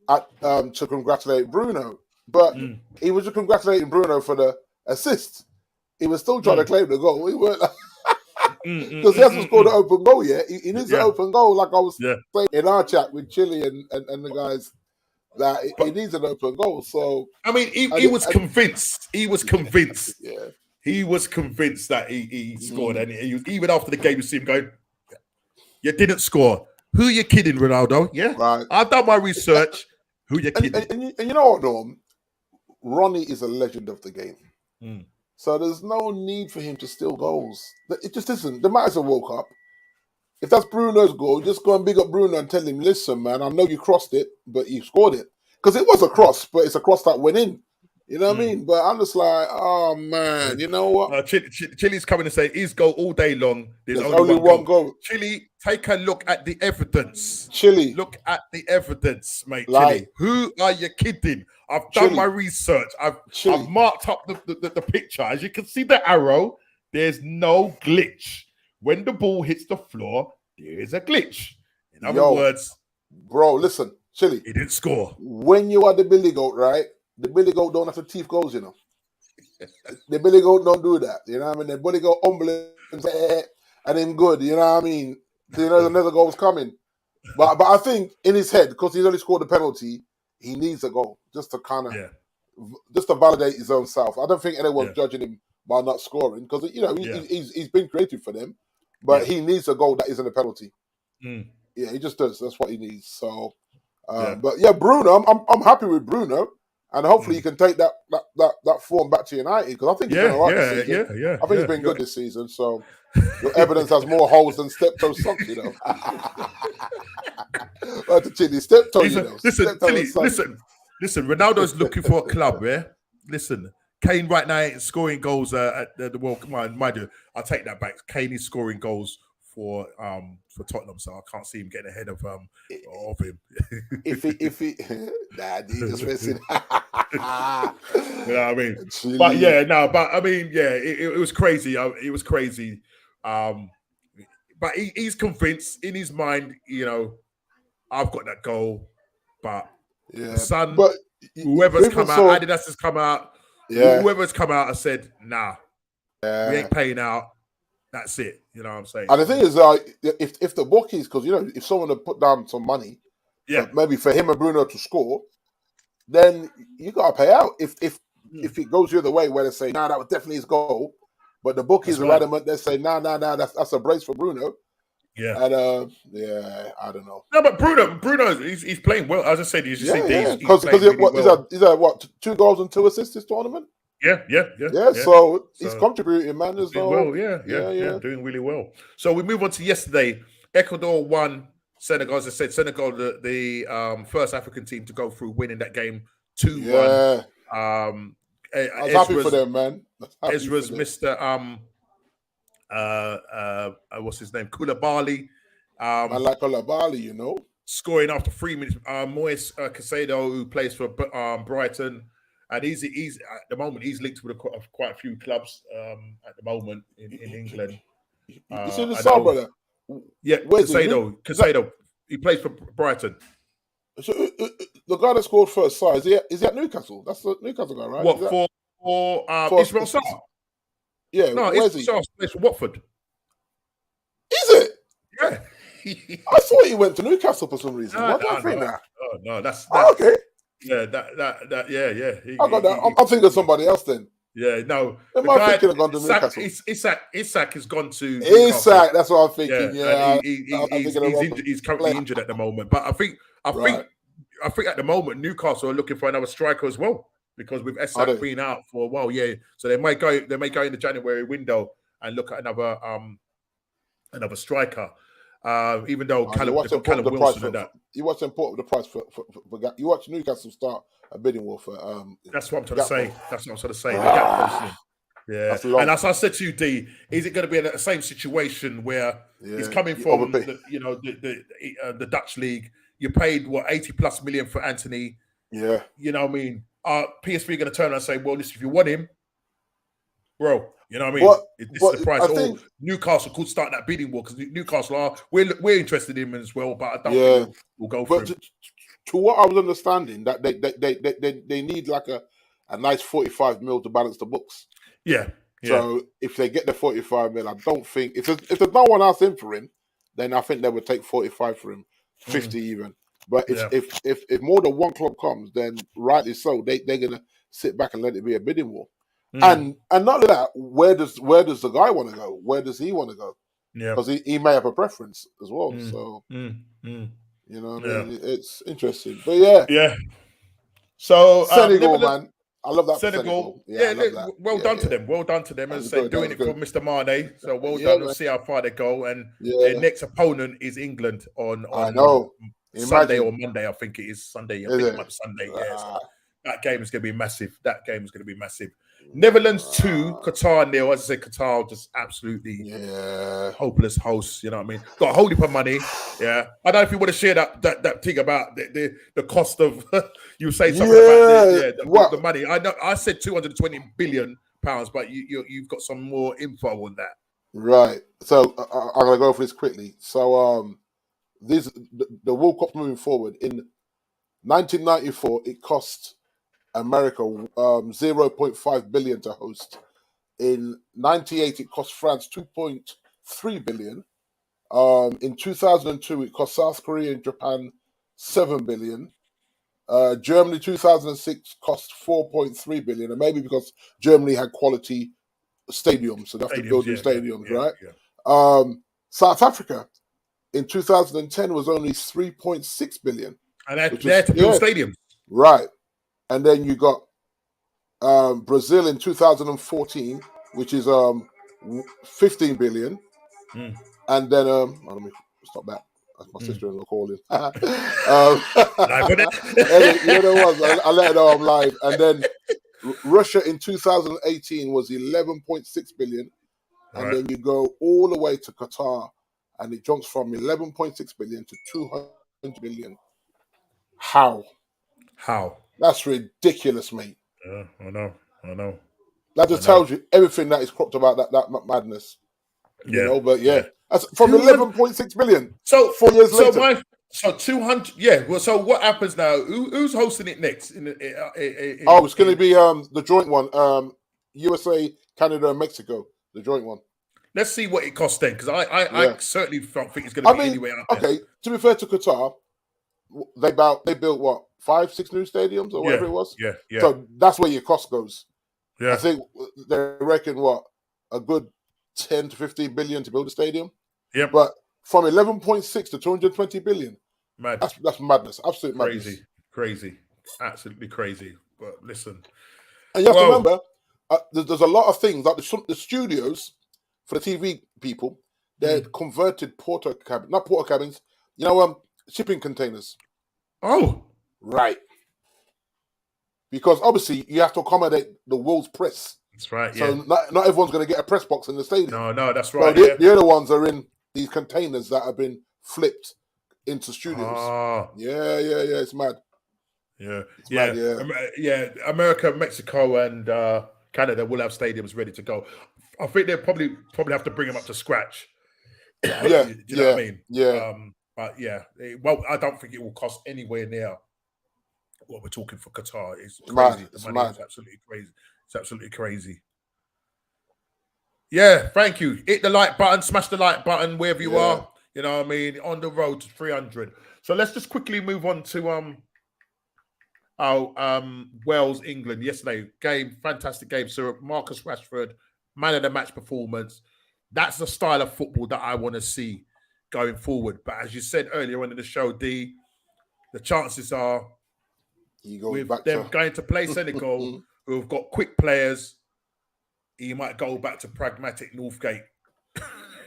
to congratulate Bruno," but he was just congratulating Bruno for the assist. He was still trying to claim the goal. He weren't because he hasn't scored an open goal yet. He needs an open goal, like I was saying in our chat with Chile and the guys. That he needs an open goal. So I mean, he was convinced. He was convinced. He was convinced that he scored, and even after the game, you see him going, "You didn't score. Who you kidding, Ronaldo? Yeah, right. I've done my research. Who you kidding?" And you know what, Norm? Ronnie is a legend of the game. So there's no need for him to steal goals. It just isn't. The matters have woke up. If that's Bruno's goal, just go and big up Bruno and tell him, listen, man, I know you crossed it, but you scored it. Because it was a cross, but it's a cross that went in. You know what I mean? But I'm just like, oh, man, you know what? Chile's coming to say his goal all day long. There's only one goal. Chile, take a look at the evidence. Chile. Look at the evidence, mate. Chile. Who are you kidding? I've done my research. I've marked up the picture. As you can see the arrow, there's no glitch. When the ball hits the floor, there is a glitch. In other words, bro, listen, Chile. He didn't score. When you are the Billy Goat, right? The Billy Goat don't have to teeth goals, you know. The Billy Goat don't do that. You know what I mean? The Billy Goat humble and him good. You know what I mean? So you know another goal's coming. But I think in his head, because he's only scored a penalty, he needs a goal just to kind of just to validate his own self. I don't think anyone's judging him by not scoring because he's been creative for them. But he needs a goal that isn't a penalty. Yeah, he just does. That's what he needs. So, but yeah, Bruno, I'm happy with Bruno, and hopefully he can take that form back to United because I think he's been all right this season. I think he's been good this season. So, your evidence has more holes than step-toe socks, you know. Step-toe, you know. Listen. Ronaldo's looking for a club, yeah. Listen. Kane right now ain't scoring goals at the World Cup. Mind you, I'll take that back. Kane is scoring goals for Tottenham, so I can't see him getting ahead of him. if he he just missing. You know what I mean? But it was crazy. It was crazy. But he's convinced in his mind, you know, I've got that goal. But the Sun, whoever's come out, Adidas has come out. Whoever's come out has said, nah, we ain't paying out. That's it. You know what I'm saying? And the thing is, if the bookies, because, you know, if someone had put down some money, maybe for him and Bruno to score, then you got to pay out. If it goes the other way, where they say, nah, that was definitely his goal, but the bookies are adamant, they say, nah, that's a brace for Bruno. Yeah. And, I don't know. No, but Bruno, he's playing well. As I said, he's because he's had what, 2 goals and 2 assists this tournament? Yeah. So he's contributing, man. As well. Doing really well. So we move on to yesterday. Ecuador won Senegal. As I said, Senegal, the first African team to go through, winning that game 2-1. I was happy for them, man. Ezra's Mr. What's his name? Koulibaly. I like Koulibaly, you know. Scoring after 3 minutes. Moise Caicedo, who plays for Brighton. And he's at the moment he's linked with quite a few clubs at the moment in England. You see the song, brother? Yeah, Caicedo. He plays for Brighton. So the guy that scored first, is he at Newcastle? That's the Newcastle guy, right? What for Ismail Sarr? Yeah, no, Ismail Sarr plays for Watford. Is it? Yeah. I thought he went to Newcastle for some reason. Why do I think that? Oh no, that's okay. Yeah, that yeah. I got that. I'm thinking of somebody else then. Yeah, no. Am I thinking of gone to Newcastle? Isak has gone to Newcastle. Isak, that's what I'm thinking. He's currently injured at the moment. But I think at the moment Newcastle are looking for another striker as well, because with Isak being out for a while, so they may go in the January window and look at another striker. Even though Callum Wilson and that. You watch them put up the price for you watch Newcastle start a bidding war for That's what I'm trying to say. That's what I'm trying to say. The gap yeah. And as I said to you, D, is it going to be in the same situation where he's coming from the Dutch league? You paid what, 80+ million for Anthony. Yeah. You know what I mean? PSV going to turn around and say, well, listen, if you want him, bro, you know what I mean? This is the price. Newcastle could start that bidding war, because Newcastle we're interested in him as well, but I don't think we'll go for him. To what I was understanding, that they need like a nice 45 mil to balance the books. Yeah. So if they get the 45 mil, I don't think if there's no one else in for him, then I think they would take 45 for him, 50 even. But if more than one club comes, then rightly so, they're gonna sit back and let it be a bidding war. And not only that, where does the guy want to go? Where does he want to go? Yeah, because he may have a preference as well. So you know, what I mean, it's interesting. But yeah. So Senegal, man, I love that. Senegal. That. Well done to them. Well done to them. As I say, doing it for Mr. Mane. So well done. We'll see how far they go. And their next opponent is England on Sunday or Monday. I think it is Sunday. I think it might be Sunday. So that game is going to be massive. Netherlands 2, Qatar 0. As I said, Qatar just absolutely hopeless hosts. You know what I mean? Got a whole heap of money. Yeah, I don't know if you want to share that thing about the cost of. You say something about the money. I know I said 220 billion pounds, but you've got some more info on that. Right. So I'm gonna go for this quickly. So the World Cup moving forward in 1994, it cost America 0.5 billion to host. In 98, it cost France 2.3 billion. In 2002, it cost South Korea and Japan 7 billion. Germany 2006 cost 4.3 billion, and maybe because Germany had quality stadiums, so they have to build new stadiums, right? Yeah. South Africa in 2010 was only 3.6 billion, and they had to build stadiums, right? And then you got Brazil in 2014, which is 15 billion. And then let me stop that. That's my sister-in-law calling. You know what? I let her know I'm live. And then Russia in 2018 was 11.6 billion. And then you go all the way to Qatar, and it jumps from 11.6 billion to 200 billion. How? That's ridiculous, mate. Yeah, I know. That just tells you everything that is cropped about that madness. You know, but that's from 11.6 billion. So 4 years later. So 200. Yeah. Well, so what happens now? Who's hosting it next? It's going to be the joint one. USA, Canada, and Mexico. The joint one. Let's see what it costs then, because I certainly don't think it's going to be anywhere out there. Okay, to be fair to Qatar, they built what, 5-6 new stadiums or whatever it was. Yeah. So that's where your cost goes. Yeah. I think they reckon a good 10 to 15 billion to build a stadium. Yeah. But from 11.6 to 220 billion, mad. That's madness. Absolute madness. Crazy. Absolutely crazy. But listen, and you have to remember, there's a lot of things like the studios for the TV people. They're converted not porta cabins. You know, shipping containers. Oh, right. Because obviously you have to accommodate the world's press. That's right. So not everyone's going to get a press box in the stadium. No, that's right. So the other ones are in these containers that have been flipped into studios. Yeah. It's mad. Yeah. America, Mexico, and Canada will have stadiums ready to go. I think they'll probably have to bring them up to scratch. Do you know what I mean? Yeah. But I don't think it will cost anywhere near what we're talking for Qatar. It's crazy. The money is absolutely crazy. It's absolutely crazy. Yeah, thank you. Hit the like button, smash the like button wherever you are. You know what I mean? On the road to 300. So let's just quickly move on to Wales, England yesterday. Game, fantastic game. So Marcus Rashford, man of the match performance. That's the style of football that I want to see going forward. But as you said earlier on in the show, D, the chances are with them going to play Senegal, who have got quick players, he might go back to pragmatic Northgate.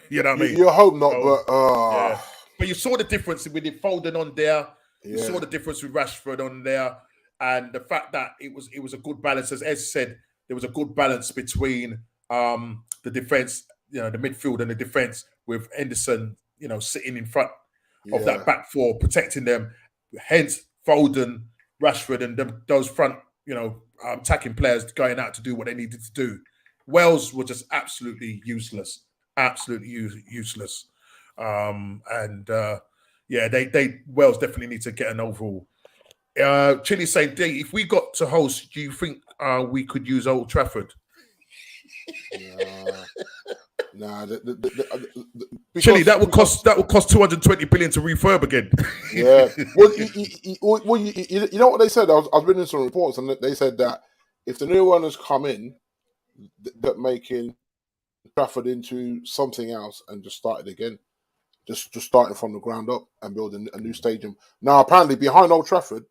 You know what I mean? You hope not, yeah. But you saw the difference with it Foden on there. You saw the difference with Rashford on there, and the fact that it was a good balance, as Ez said, there was a good balance between the defense, the midfield and the defense, with Henderson, sitting in front of that back four, protecting them. Hence, Foden, Rashford, and those front, attacking players going out to do what they needed to do. Wales were just absolutely useless. Absolutely useless. Wales definitely need to get an overall. Chile saying, D, if we got to host, do you think we could use Old Trafford? Chile, that would cost 220 billion to refurb again. Yeah. Well, you know what they said? I was reading some reports, and they said that if the new owners come in, that making Trafford into something else and just start it again, just starting from the ground up and building a new stadium. Now, apparently, behind Old Trafford,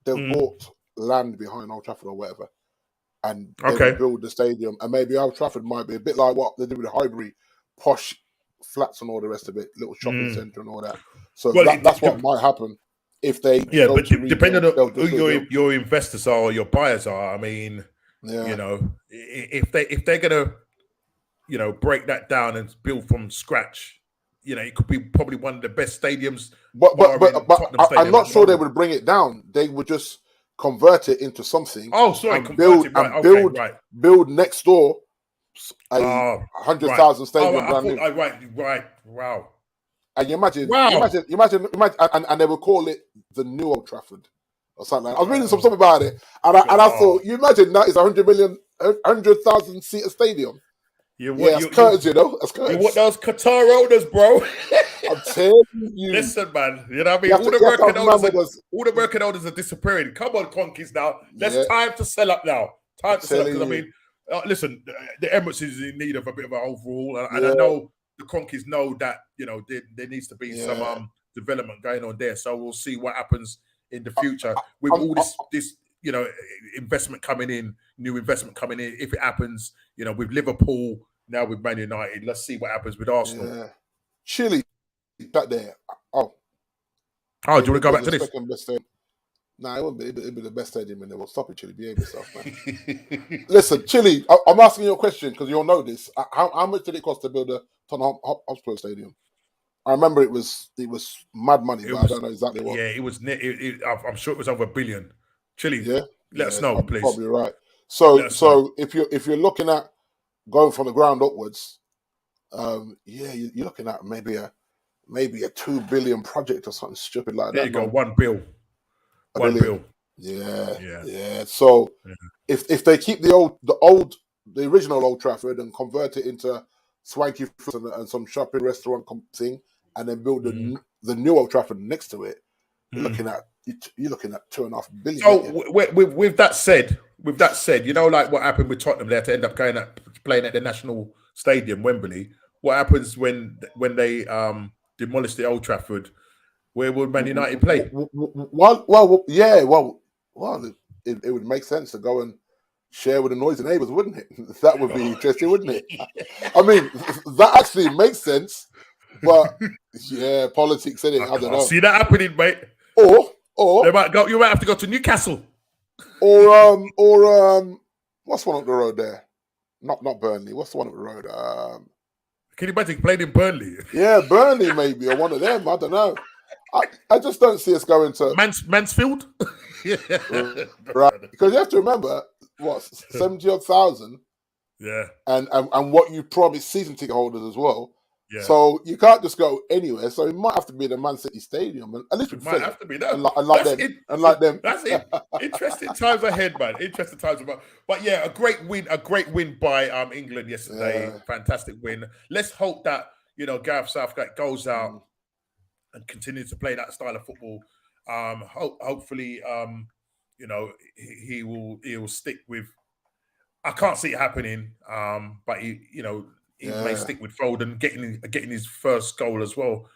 they've bought land behind Old Trafford or whatever, and they will build the stadium. And maybe Old Trafford might be a bit like what they did with Highbury, posh flats and all the rest of it, little shopping centre and all that. So that's what might happen if they. But depending on who your investors are or your buyers are, I mean, if they're gonna, break that down and build from scratch, it could be probably one of the best stadiums. But I'm not sure they would bring it down. They would just convert it into something. Oh, sorry, build next door a 100,000 stadium brand new. Right. Wow. And imagine, and they would call it the new Old Trafford or something like that. I was reading something about it, and I thought, you imagine that is 100,000 seat stadium. It's curtains, That's curtains. You want those Qatar owners, bro? I'm telling you. Listen, man. You know what I mean? All the American owners are disappearing. Come on, Conkies now. Time to sell up now. Time to sell up. Because, I mean, listen, the Emirates is in need of a bit of an overhaul. And I know the Conkies know that, there needs to be some development going on there. So we'll see what happens in the future with all this investment coming in, new investment coming in. If it happens, with Liverpool, now with Man United, let's see what happens with Arsenal. Yeah. Chile, back there. Do you want to go back to this? Nah, it won't be. It'll be the best stadium in the world. Stop it, Chile. Behave yourself, man. Listen, Chile, I'm asking you a question because you'll know this. How much did it cost to build a Tottenham Hotspur stadium? I remember it was mad money, but I don't know exactly what. Yeah, it was. I'm sure it was over $1 billion. Chile, let us know, please. Probably right. So if you're looking at going from the ground upwards, you're looking at maybe a $2 billion project or something stupid like that. There you go, $1 billion. $1 billion. Yeah. So if they keep the original Old Trafford and convert it into swanky and some shopping restaurant thing, and then build the new Old Trafford next to it, you're looking at $2.5 billion. So with that said, like what happened with Tottenham, they had to end up playing at the National Stadium, Wembley. What happens when they demolish the Old Trafford? Where would Man United play? It would make sense to go and share with the noisy neighbours, wouldn't it? That would be interesting, wouldn't it? I mean, that actually makes sense, but politics in it. I don't know. See that happening, mate. Or you might have to go to Newcastle. Or what's one up the road there? Not Burnley. What's the one up the road? Can you imagine playing in Burnley? Yeah, Burnley maybe, or one of them. I don't know. I just don't see us going to Mansfield. Right, because you have to remember 70,000. Yeah, and what you promised season ticket holders as well. Yeah. So you can't just go anywhere. So it might have to be the Man City Stadium, and at least it might have to be that. Unlike them. That's it. Interesting times ahead, man. Interesting times ahead. But yeah, a great win by England yesterday. Yeah. Fantastic win. Let's hope that Gareth Southgate goes out and continue to play that style of football. Hopefully, he will stick with. I can't see it happening, but he may stick with Foden getting his first goal as well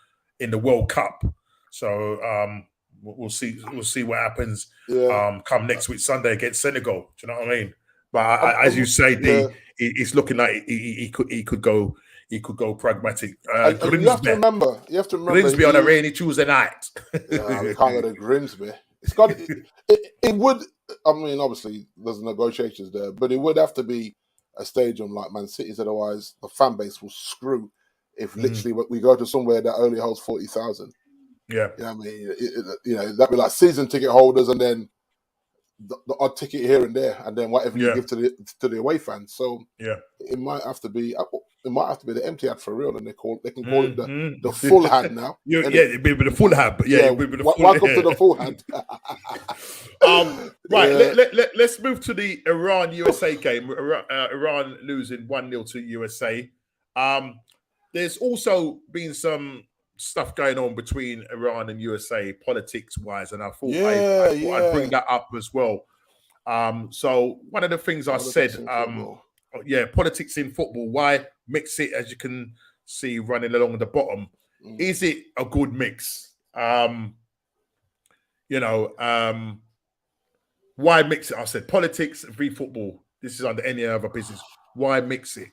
in the World Cup. So we'll see what happens come next week Sunday against Senegal. Do you know what I mean? But as you say, it's looking like he could go pragmatic. You have to remember. Grimsby on a rainy Tuesday night. We can't go to Grimsby. It's got. It would. I mean, obviously, there's negotiations there, but it would have to be a stadium like Man City's. Otherwise, the fan base will screw. If literally we go to somewhere that only holds 40,000. Yeah. You know what I mean? That'd be like season ticket holders, and then the odd ticket here and there, and then whatever you give to the away fans. So it might have to be the Etihad for real, and they can call it the full hand now. It'd be the full hand. But welcome to the full hand. Right, let's move to the Iran-USA game. Iran losing 1-0 to USA. There's also been some stuff going on between Iran and USA politics-wise, and I thought I'd bring that up as well. So one of the things I said, politics in football, why mix it, as you can see running along the bottom? Is it a good mix? Why mix it? I said politics v football. This is under any other business. Why mix it?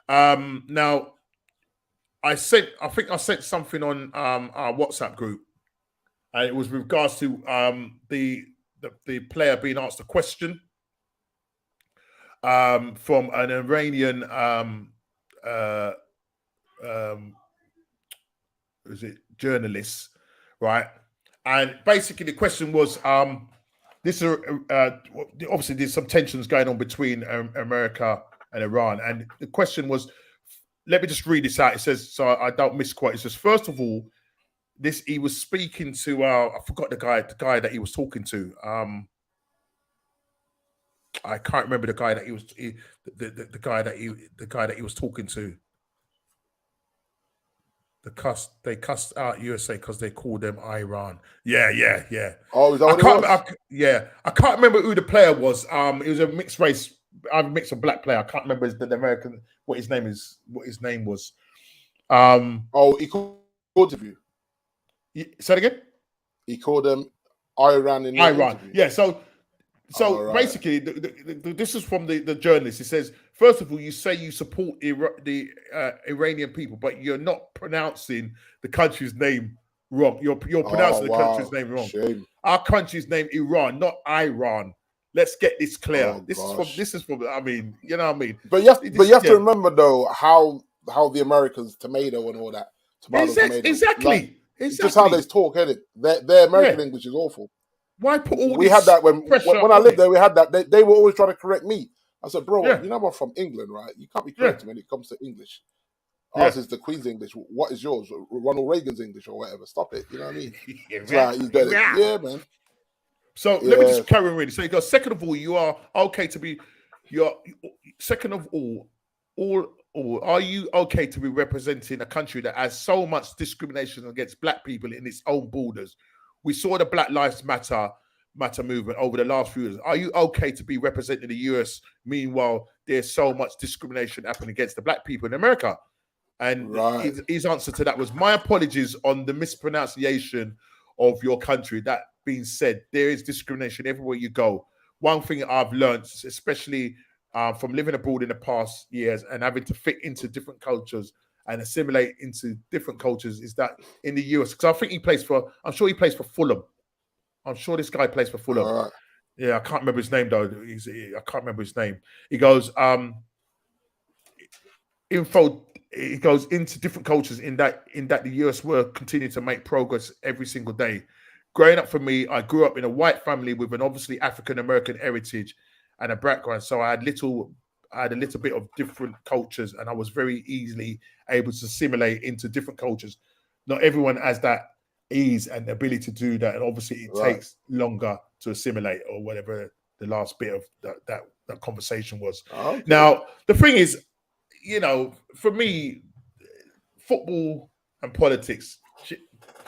Now, I think I sent something on our WhatsApp group, and it was with regards to the player being asked a question from an Iranian journalist, right? And basically the question was, obviously there's some tensions going on between America and Iran, and the question was, let me just read this out. It says, so I don't misquote. It says, first of all, he was speaking to I forgot the guy that he was talking to. I can't remember the guy that he was the guy that he was talking to. They cussed out USA because they called them Iran. Yeah. Oh, is that what it was? I can't remember who the player was. It was a mixed race. I'm a mixed of black player. I can't remember the American what his name was. He called you. Say it again. He called them Iran in Iran. Interview. Yeah. So basically, this is from the journalist. He says, first of all, you say you support the Iranian people, but you're not pronouncing the country's name wrong. You're pronouncing the country's name wrong. Shame. Our country's name Iran, not Iran. Let's get this clear. This is from. I mean, you know what I mean. But you have to remember though how the Americans tomato and all that. Tomato. Exactly. Just how they talk, isn't it? Their American English is awful. Why put all we had that when I lived there. We had that. They were always trying to correct me. I said, bro, you know I'm from England, right? You can't be correcting when it comes to English. Ours is the Queen's English. What is yours? Ronald Reagan's English or whatever. Stop it. You know what I mean? You get it. Yeah, man. So let me just carry on reading. So he goes, second of all, you are okay to be. Second of all, are you okay to be representing a country that has so much discrimination against black people in its own borders? We saw the Black Lives Matter movement over the last few years. Are you okay to be representing the US? Meanwhile, there's so much discrimination happening against the black people in America. And his answer to that was, my apologies on the mispronunciation of your country. That being said, there is discrimination everywhere you go. One thing I've learned, especially from living abroad in the past years and having to fit into different cultures and assimilate into different cultures, is that in the US, because I think I'm sure he plays for Fulham. I'm sure this guy plays for Fulham. Right. Yeah, I can't remember his name though. I can't remember his name. He goes, it goes into different cultures in that the US will continue to make progress every single day. Growing up for me, I grew up in a white family with an obviously African American heritage and a background, so I had a little bit of different cultures, and I was very easily able to assimilate into different cultures. Not everyone has that ease and ability to do that, and obviously it takes longer to assimilate, or whatever the last bit of that conversation was. Okay. Now, the thing is, for me, football and politics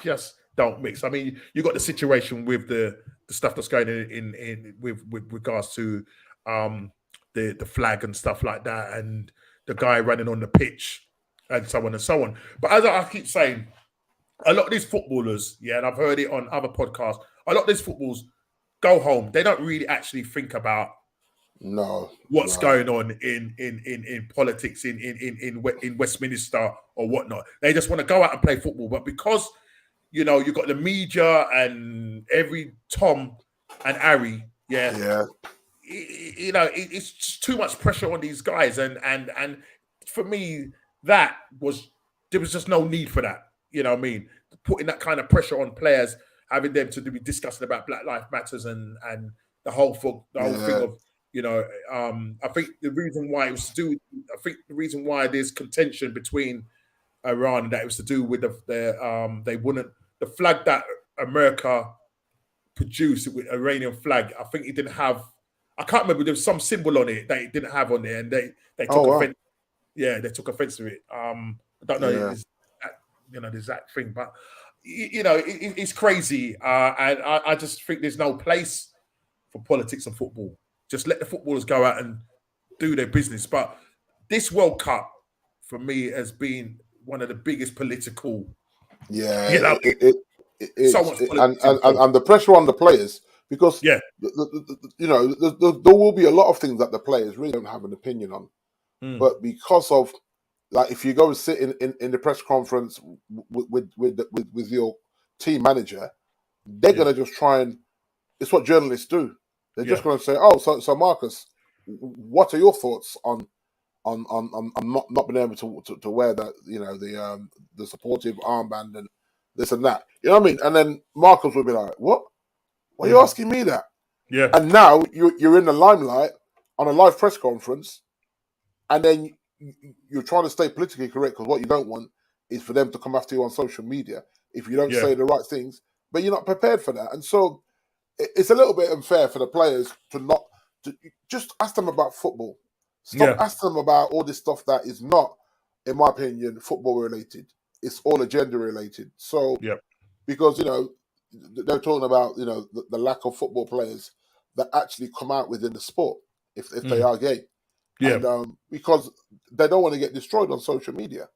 just don't mix. I mean, you got the situation with the stuff that's going in with regards to the flag and stuff like that, and the guy running on the pitch and so on and so on. But as I keep saying, a lot of these footballers, yeah, and I've heard it on other podcasts, a lot of these footballers go home. They don't really actually think about what's going on in politics in Westminster or whatnot. They just want to go out and play football. But because, you know, you've got the media and every Tom and Harry, it's just too much pressure on these guys. And for me, there was just no need for that. You know what I mean? Putting that kind of pressure on players, having them to be discussing about Black Lives Matters and the whole thing of, you know, I think the reason why it was to do, the reason why there's contention between Iran, that it was to do with the flag that America produced with Iranian flag. I think it didn't have, I can't remember, there was some symbol on it that it didn't have on there, and they took offense. Yeah, they took offense to it. I don't know. There's that thing, but it's crazy, and I just think there's no place for politics and football. Just let the footballers go out and do their business. But this World Cup, for me, has been one of the biggest political. So much and the pressure on the players, because there will be a lot of things that the players really don't have an opinion on, but because of, like, if you go and sit in the press conference with your team manager, they're going to just try and, it's what journalists do. They're just going to say, "Oh, so Marcus, what are your thoughts on not being able to wear that, the supportive armband and this and that?" You know what I mean? And then Marcus will be like, "What? Why are you asking me that?" Yeah. And now you're in the limelight on a live press conference, and then you're trying to stay politically correct, because what you don't want is for them to come after you on social media if you don't say the right things, but you're not prepared for that. And so it's a little bit unfair for the players to just ask them about football. Stop asking them about all this stuff that is not, in my opinion, football related. It's all agenda related. So, because, they're talking about, the lack of football players that actually come out within the sport if they are gay. And because they don't want to get destroyed on social media.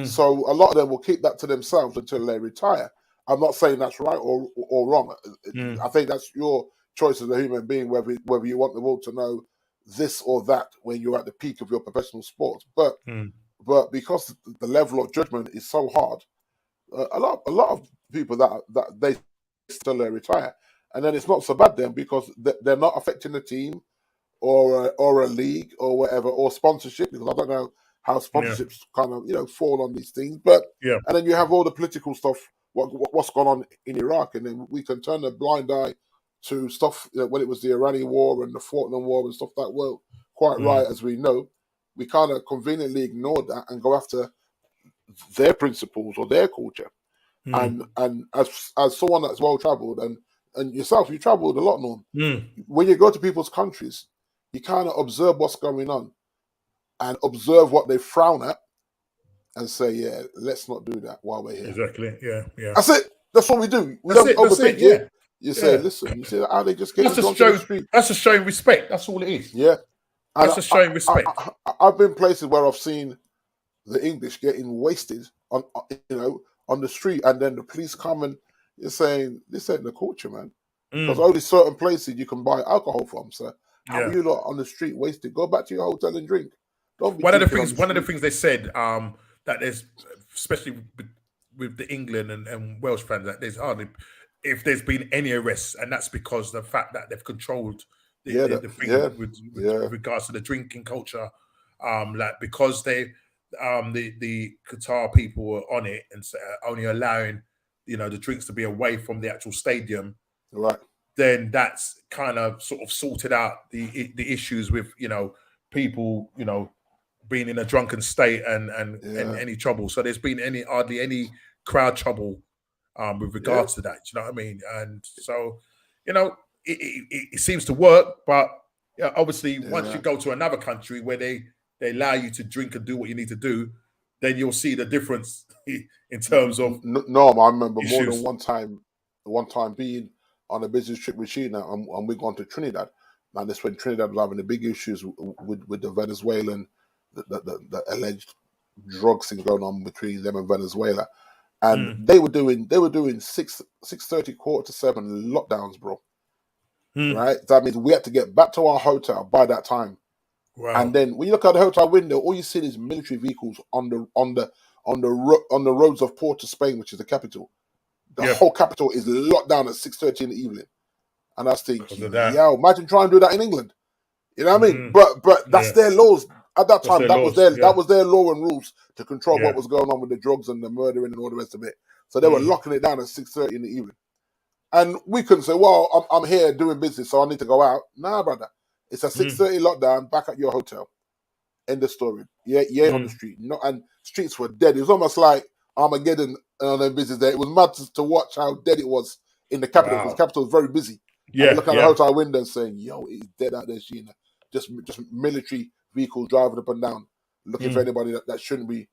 So a lot of them will keep that to themselves until they retire. I'm not saying that's right or wrong. I think that's your choice as a human being, whether you want the world to know this or that when you're at the peak of your professional sport. But because the level of judgment is so hard, a lot of people that they still retire, and then it's not so bad then, because they're not affecting the team or a league or whatever, or sponsorship, because I don't know how sponsorships kind of fall on these things. But and then you have all the political stuff, what's gone on in Iraq, and then we can turn a blind eye to stuff when it was the Iranian war and the Falkland War and stuff that weren't quite right, as we know. We kind of conveniently ignore that and go after their principles or their culture. And as someone that's well travelled, and yourself, you travelled a lot, Norm. When you go to people's countries, you kind of observe what's going on and observe what they frown at and say, let's not do that while we're here. Exactly. Yeah. That's it. That's what we do. We don't overthink it. You say, listen, you see how they just get on the street. That's just showing respect. That's all it is. Yeah. That's just showing respect. I've been places where I've seen the English getting wasted on the street, and then the police come and you're saying, this ain't the culture, man. Because only certain places you can buy alcohol from. So how are you lot on the street wasted? Go back to your hotel and drink. Don't be one of the things they said, that there's, especially with the England and Welsh fans, that there's hardly, if there's been any arrests, and that's because the fact that they've controlled the thing with regards to the drinking culture, like because they the Qatar people were on it and only allowing the drinks to be away from the actual stadium, right? Then that's kind of sort of sorted out the issues with people being in a drunken state and any trouble. So there's been hardly any crowd trouble with regards to that. Do you know what I mean? And so it seems to work, but obviously once you go to another country where they allow you to drink and do what you need to do, then you'll see the difference in terms of No, I remember issues. more than one time being on a business trip with Sheena, and we gone to Trinidad. And this when Trinidad was having the big issues with the Venezuelan, the alleged drug thing going on between them and Venezuela, and they were doing 6:30, 6:45 lockdowns, bro. Right, that means we had to get back to our hotel by that time. Wow. And then when you look out the hotel window, all you see is military vehicles on the roads of Port of Spain, which is the capital. The whole capital is locked down at 6:30 in the evening. And I was thinking, yo, imagine trying to do that in England. You know what I mean? But that's their laws. At that time, that was their law and rules to control what was going on with the drugs and the murdering and all the rest of it. So they were locking it down at 6:30 in the evening. And we couldn't say, well, I'm here doing business, so I need to go out. Nah, brother. It's a 6:30 lockdown back at your hotel. End of story. Yeah, on the street. And streets were dead. It was almost like Armageddon on their business day. It was mad to watch how dead it was in the capital, because the capital was very busy. Yeah. Look at the hotel window and saying, yo, it's dead out there, Sheena. Just military vehicles driving up and down, looking for anybody that shouldn't be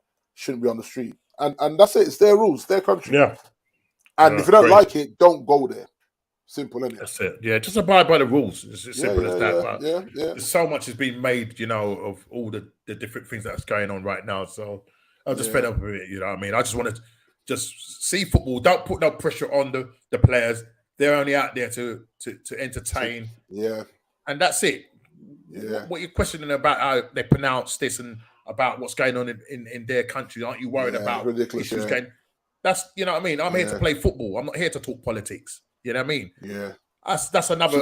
on the street. And that's it. It's their rules, their country. Yeah. And if you don't like it, don't go there. Simple, isn't it? That's it. Yeah, just abide by the rules. It's as simple as that. But yeah. There's so much has been made, of all the different things that's going on right now. So I'm just fed up with it. You know what I mean? I just want to just see football. Don't put no pressure on the players. They're only out there to entertain. Yeah. And that's it. Yeah. What you're questioning about how they pronounce this and about what's going on in their country? Aren't you worried about issues going? That's, you know what I mean? I'm here to play football. I'm not here to talk politics. You know what I mean? Yeah. That's another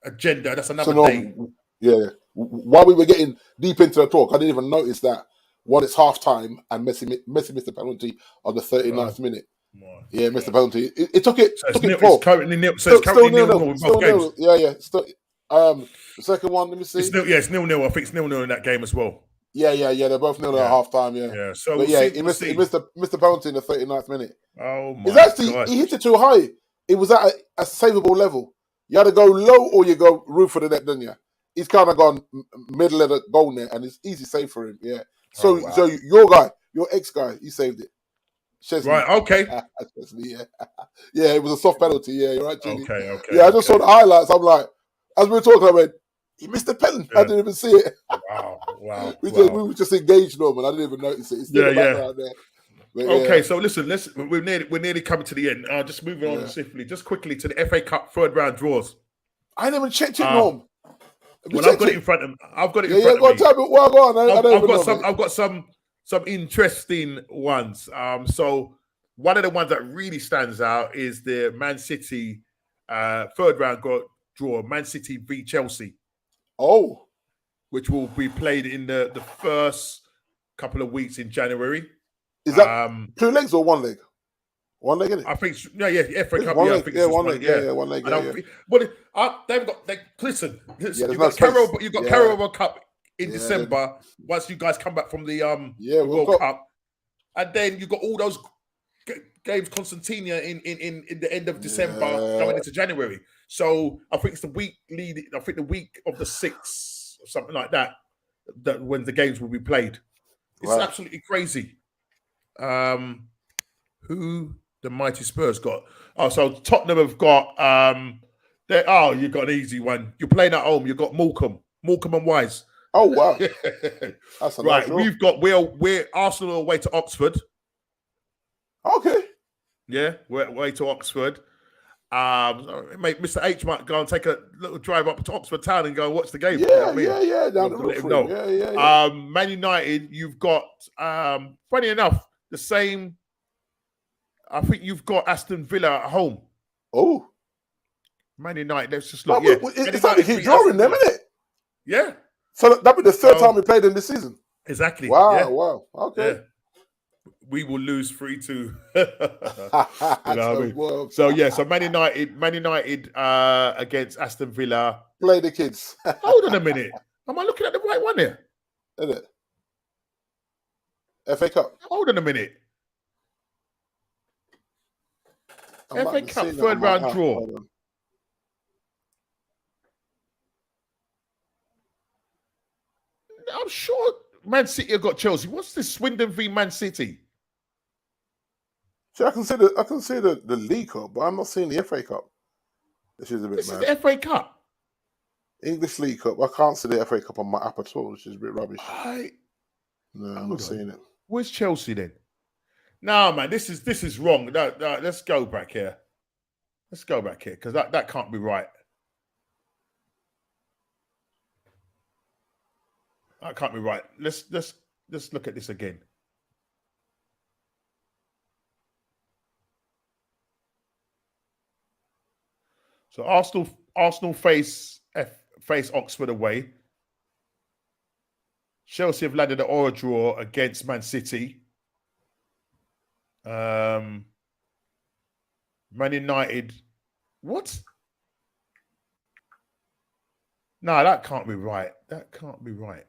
agenda. That's another day. Yeah. While we were getting deep into the talk, I didn't even notice that one is half time and Messi missed the penalty on the 39th minute. Yeah, missed the penalty. It took it. So it's currently nil. So it's currently nil. Still nil. Yeah. Still, the second one, let me see. It's 0-0. I think it's 0-0 in that game as well. Yeah. They're both 0 at half time. Yeah. So but he missed the penalty in the 39th minute. Oh my! It's actually he hit it too high. It was at a savable level. You had to go low or you go roof of the net, didn't you? He's kind of gone middle of the goal net, and it's easy save for him. Yeah. So so your guy, your ex guy, he saved it. Chesney. Right. Okay. Chesney, yeah. It was a soft penalty. Yeah. You're right, Jimmy. Okay. Yeah. I just saw the highlights. I'm like, as we were talking, I went, he missed the pen. I didn't even see it. Wow. We were just engaged, Norman. I didn't even notice it. It's still in the background there. But okay, so listen, we're nearly coming to the end. Just moving on swiftly, just quickly to the FA Cup third round draws. I never checked it, Norm. Well, I've got it in front of me. I've got some interesting ones. So one of the ones that really stands out is the Man City third round draw, Man City v Chelsea. Oh, which will be played in the first couple of weeks in January. Is that 2 legs or 1 leg? 1 leg, isn't it? I think, FA Cup. One leg. One leg. Listen, you've got Carabao Cup in December. Once you guys come back from the World Cup, and then you got all those games Constantinia in the end of December going into January. So I think it's the week leading. I think the week of the 6th or something like that when the games will be played. It's absolutely crazy. Who the mighty Spurs got? Oh, so Tottenham have got you got an easy one. You're playing at home. You've got Morecambe and Wise. Oh wow. That's right. We're Arsenal away to Oxford. Okay. Yeah, we're away to Oxford. Mate, Mr. H might go and take a little drive up to Oxford Town and go and watch the game. Yeah. Down the road. Yeah. Man United, you've got funny enough, the same. I think you've got Aston Villa at home. Oh. Man United, let's just look. It's like we keep drawing them, isn't it? Yeah. So that'll be the third time we played them this season. Exactly. Wow. Okay. Yeah. We will lose 3-2. You know what I mean? So Man United against Aston Villa. Play the kids. Hold on a minute. Am I looking at the right one here? Isn't it? FA Cup. Hold on a minute. FA Cup third round draw. I'm sure Man City have got Chelsea. What's this Swindon v Man City? See, I can see the League Cup, but I'm not seeing the FA Cup. This is a bit This mad. is the FA Cup. English League Cup. I can't see the FA Cup on my app at all, which is a bit rubbish. No, I'm not seeing it. Where's Chelsea then? No, man, this is wrong. No, let's go back here. Let's go back here because that can't be right. That can't be right. Let's look at this again. So Arsenal face Oxford away. Chelsea have landed an aura draw against Man City. Man United. What? No, that can't be right. That can't be right.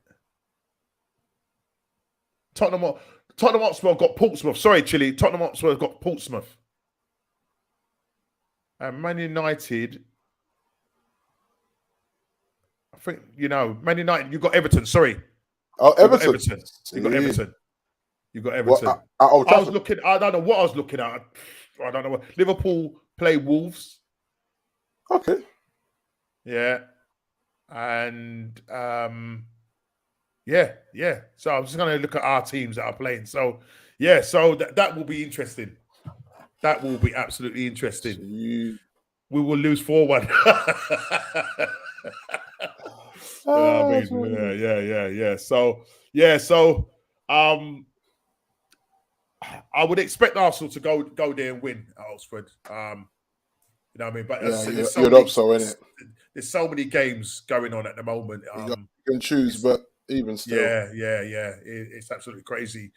Tottenham Hotspur got Portsmouth. Sorry, Chile. Tottenham Hotspur got Portsmouth. And Man United, I think, Man United, you got Everton. Sorry. Oh, Everton. You got Everton. You got Everton. I was looking, I don't know what I was looking at. I don't know what. Liverpool play Wolves. Okay. Yeah. And yeah. So I'm just going to look at our teams that are playing. So yeah, so that will be interesting. That will be absolutely interesting. We will lose 4-1. Yeah. So I would expect Arsenal to go there and win at Oxford. You know what I mean? But you'd hope so, innit? There's so many games going on at the moment. You can choose, but even still. Yeah. It's absolutely crazy.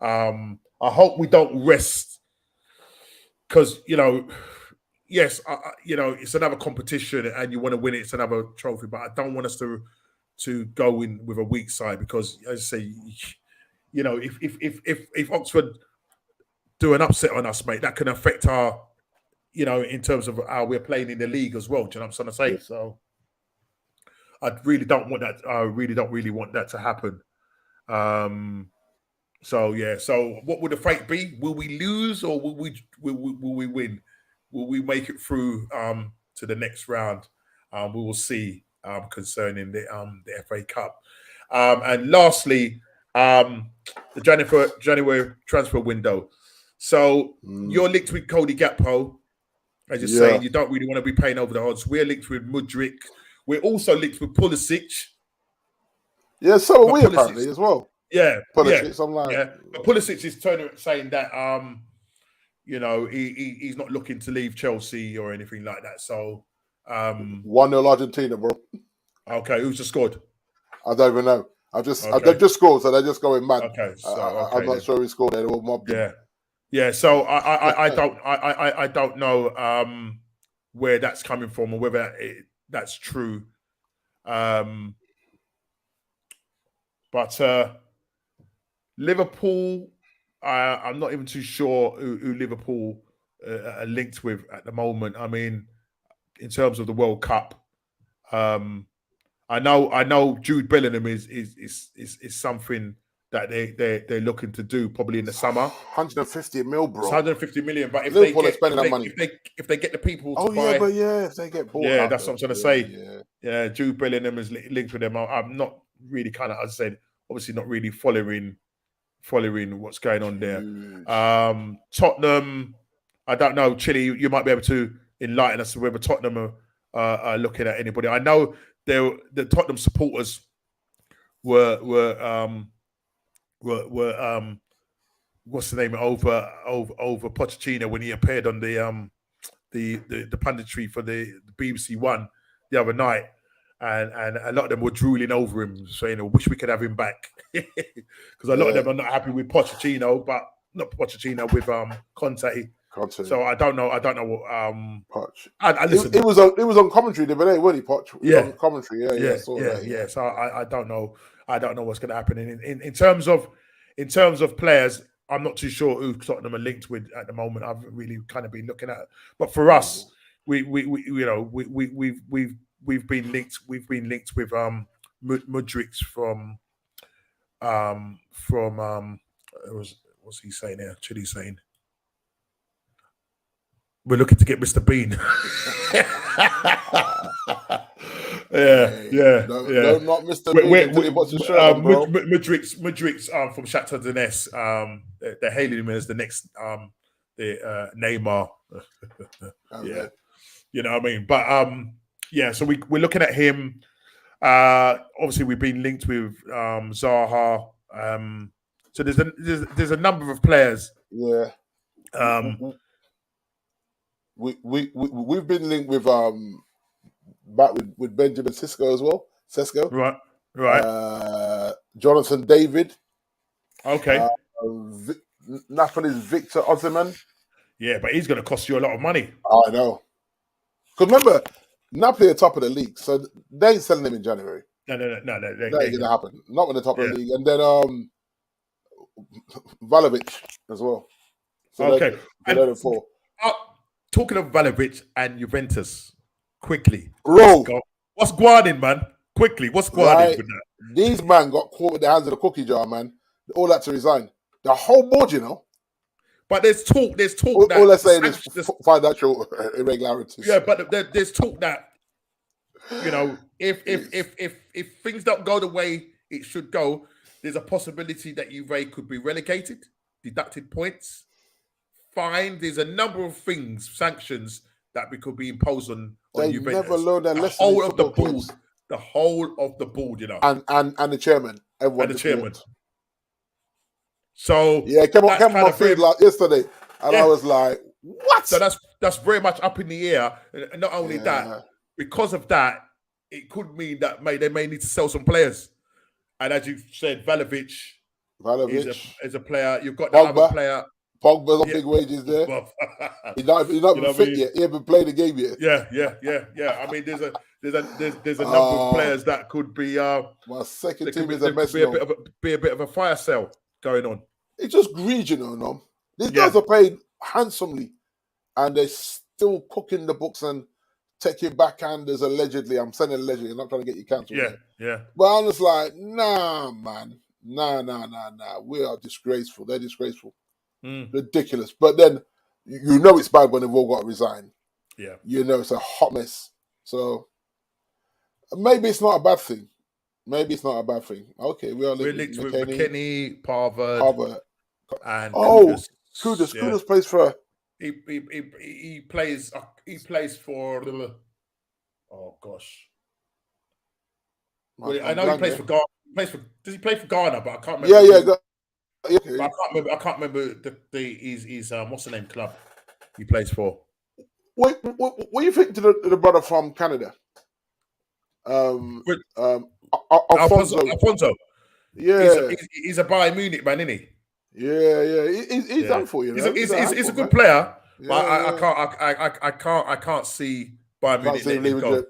I hope we don't rest because, yes, it's another competition and you want to win it. It's another trophy, but I don't want us to go in with a weak side because, as I say, if Oxford do an upset on us, mate, that can affect our, in terms of how we're playing in the league as well. Do you know what I'm trying to say? Yeah. So I really don't want that. I really don't want that to happen. So yeah. So what would the fate be? Will we lose or will we win? Will we make it through to the next round? We will see concerning the FA Cup. And lastly, the January transfer window. So you're linked with Cody Gakpo, as you're saying. You don't really want to be paying over the odds. We're linked with Mudryk. We're also linked with Pulisic. Yeah, so are we apparently as well. Yeah, Pulisic. I'm like, but Pulisic is saying that he's not looking to leave Chelsea or anything like that. So 1-0 Argentina, bro. Okay, who's just scored? I don't even know. They've just scored, so they're just going mad. Okay, I'm not sure who scored. They're all mobbed. Yeah. So I don't know where that's coming from or whether that's true. But Liverpool, I'm not even too sure who Liverpool are linked with at the moment. I mean, in terms of the World Cup, I know Jude Bellingham is something that they're looking to do probably in the summer. 150 mil, bro. It's 150 million, but if Liverpool are spending that money. If they get the people to buy, if they get bought, that's what I'm trying to say. Yeah, Jude Bellingham is linked with them. I'm not really as I said, obviously not really following what's going on there. Tottenham, I don't know. Chile, you might be able to enlighten us whether Tottenham are looking at anybody. I know the Tottenham supporters were what's the name over Pochettino when he appeared on the punditry for the BBC One the other night, and a lot of them were drooling over him, saying, "I wish we could have him back," because a lot of them are not happy with Pochettino, but not Pochettino with Conte. So I don't know what Poch. I listen. It was on commentary the other day, wasn't he, Poch? On commentary, yeah. So I don't know. I don't know what's going to happen in terms of players. I'm not too sure who Tottenham are linked with at the moment. I've really kind of been looking at it. But for us, we've been linked. We've been linked with Mudryk from from what's he saying here? Chidi saying we're looking to get Mr. Bean. Yeah. No, not Mr. Bean until he puts his shirt on, bro. Madrix from Shakhtar Donetsk. They're hailing him as the next Neymar. Yeah, you know what I mean. But so we're looking at him. Obviously, we've been linked with Zaha. So there's a number of players. Yeah. We've been linked with with Benjamin Sesko as well. Right. Jonathan David. Okay. Napoli's Victor Osimhen. Yeah, but he's going to cost you a lot of money. I know. Because remember, Napoli are top of the league, so they ain't selling him in January. No. That ain't going to happen. Not when they're top of the league. And then Vlahovic as well. So okay. They're four. Talking of Vlahovic and Juventus, quickly. Bro. What's Guardin, man? Quickly, what's Guardin with that? These man got caught with their hands in the cookie jar, man. All that to resign. The whole board, you know. But there's talk all they're saying is financial irregularities. Yeah, but there's talk that, you know, if things don't go the way it should go, there's a possibility that Juve could be relegated, deducted points, fined. There's a number of things, sanctions that we could be imposed on Juventus. They never learned their lesson. The whole of the board, you know, and the chairman, everyone, and the chairman. So yeah, came on my feed like yesterday, and I was like, "What?" So that's very much up in the air. And not only that, because of that, it could mean that they may need to sell some players. And as you said, Vlahovic is a player. You've got the other player. Pogba's on big wages there. He's not even fit yet. He hasn't played the game yet. Yeah. I mean, there's a number of players that could be. My second team is a mess. Be a bit of a fire sale going on. It's just greed, you know. No? These guys are paid handsomely, and they're still cooking the books and taking backhanders allegedly. I'm saying allegedly. I'm not trying to get you cancelled. Yeah. But I'm just like, nah, man. Nah. We are disgraceful. They're disgraceful. Ridiculous. But then you know it's bad when they've all got to resign. Yeah. You know it's a hot mess. So maybe it's not a bad thing. Okay, we're linked with McKennie, Parvard, and Kudus. Kudus plays for. He plays for. Oh gosh. I know he plays for Ghana. Does he play for Ghana? But I can't remember. Yeah. Okay. But I can't remember his what's the name club he plays for. What do you think to the brother from Canada? Alfonso. Yeah, he's a Bayern Munich man, isn't he? Yeah. He's done for you. He's a good player, but I can't see Bayern Munich letting him go.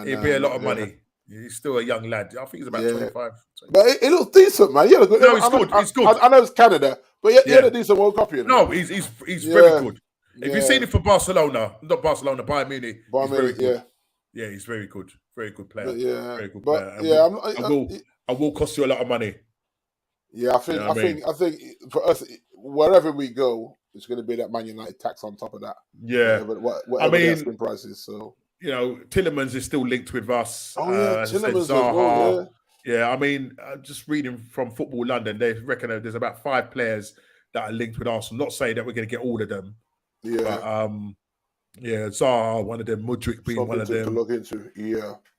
It'd be a lot of money. He's still a young lad. I think he's about 25. But it looks decent, man. Yeah, no, he's good. I know it's Canada, but he had a decent World Cup here. No, he's very good. If you've seen it for Bayern Munich, he's very good. Yeah, he's very good. Very good player. Very good player. I will cost you a lot of money. Yeah, I think for us, wherever we go, it's going to be that Man United tax on top of that. Yeah, whatever the asking prices. So Tillemans is still linked with us. Oh yeah, Tillemans Zaha. Yeah, I mean, just reading from Football London, they reckon there's about 5 players that are linked with Arsenal. Not saying that we're going to get all of them. Yeah. But, Zaha, one of them, Mudryk being one of them. To look into,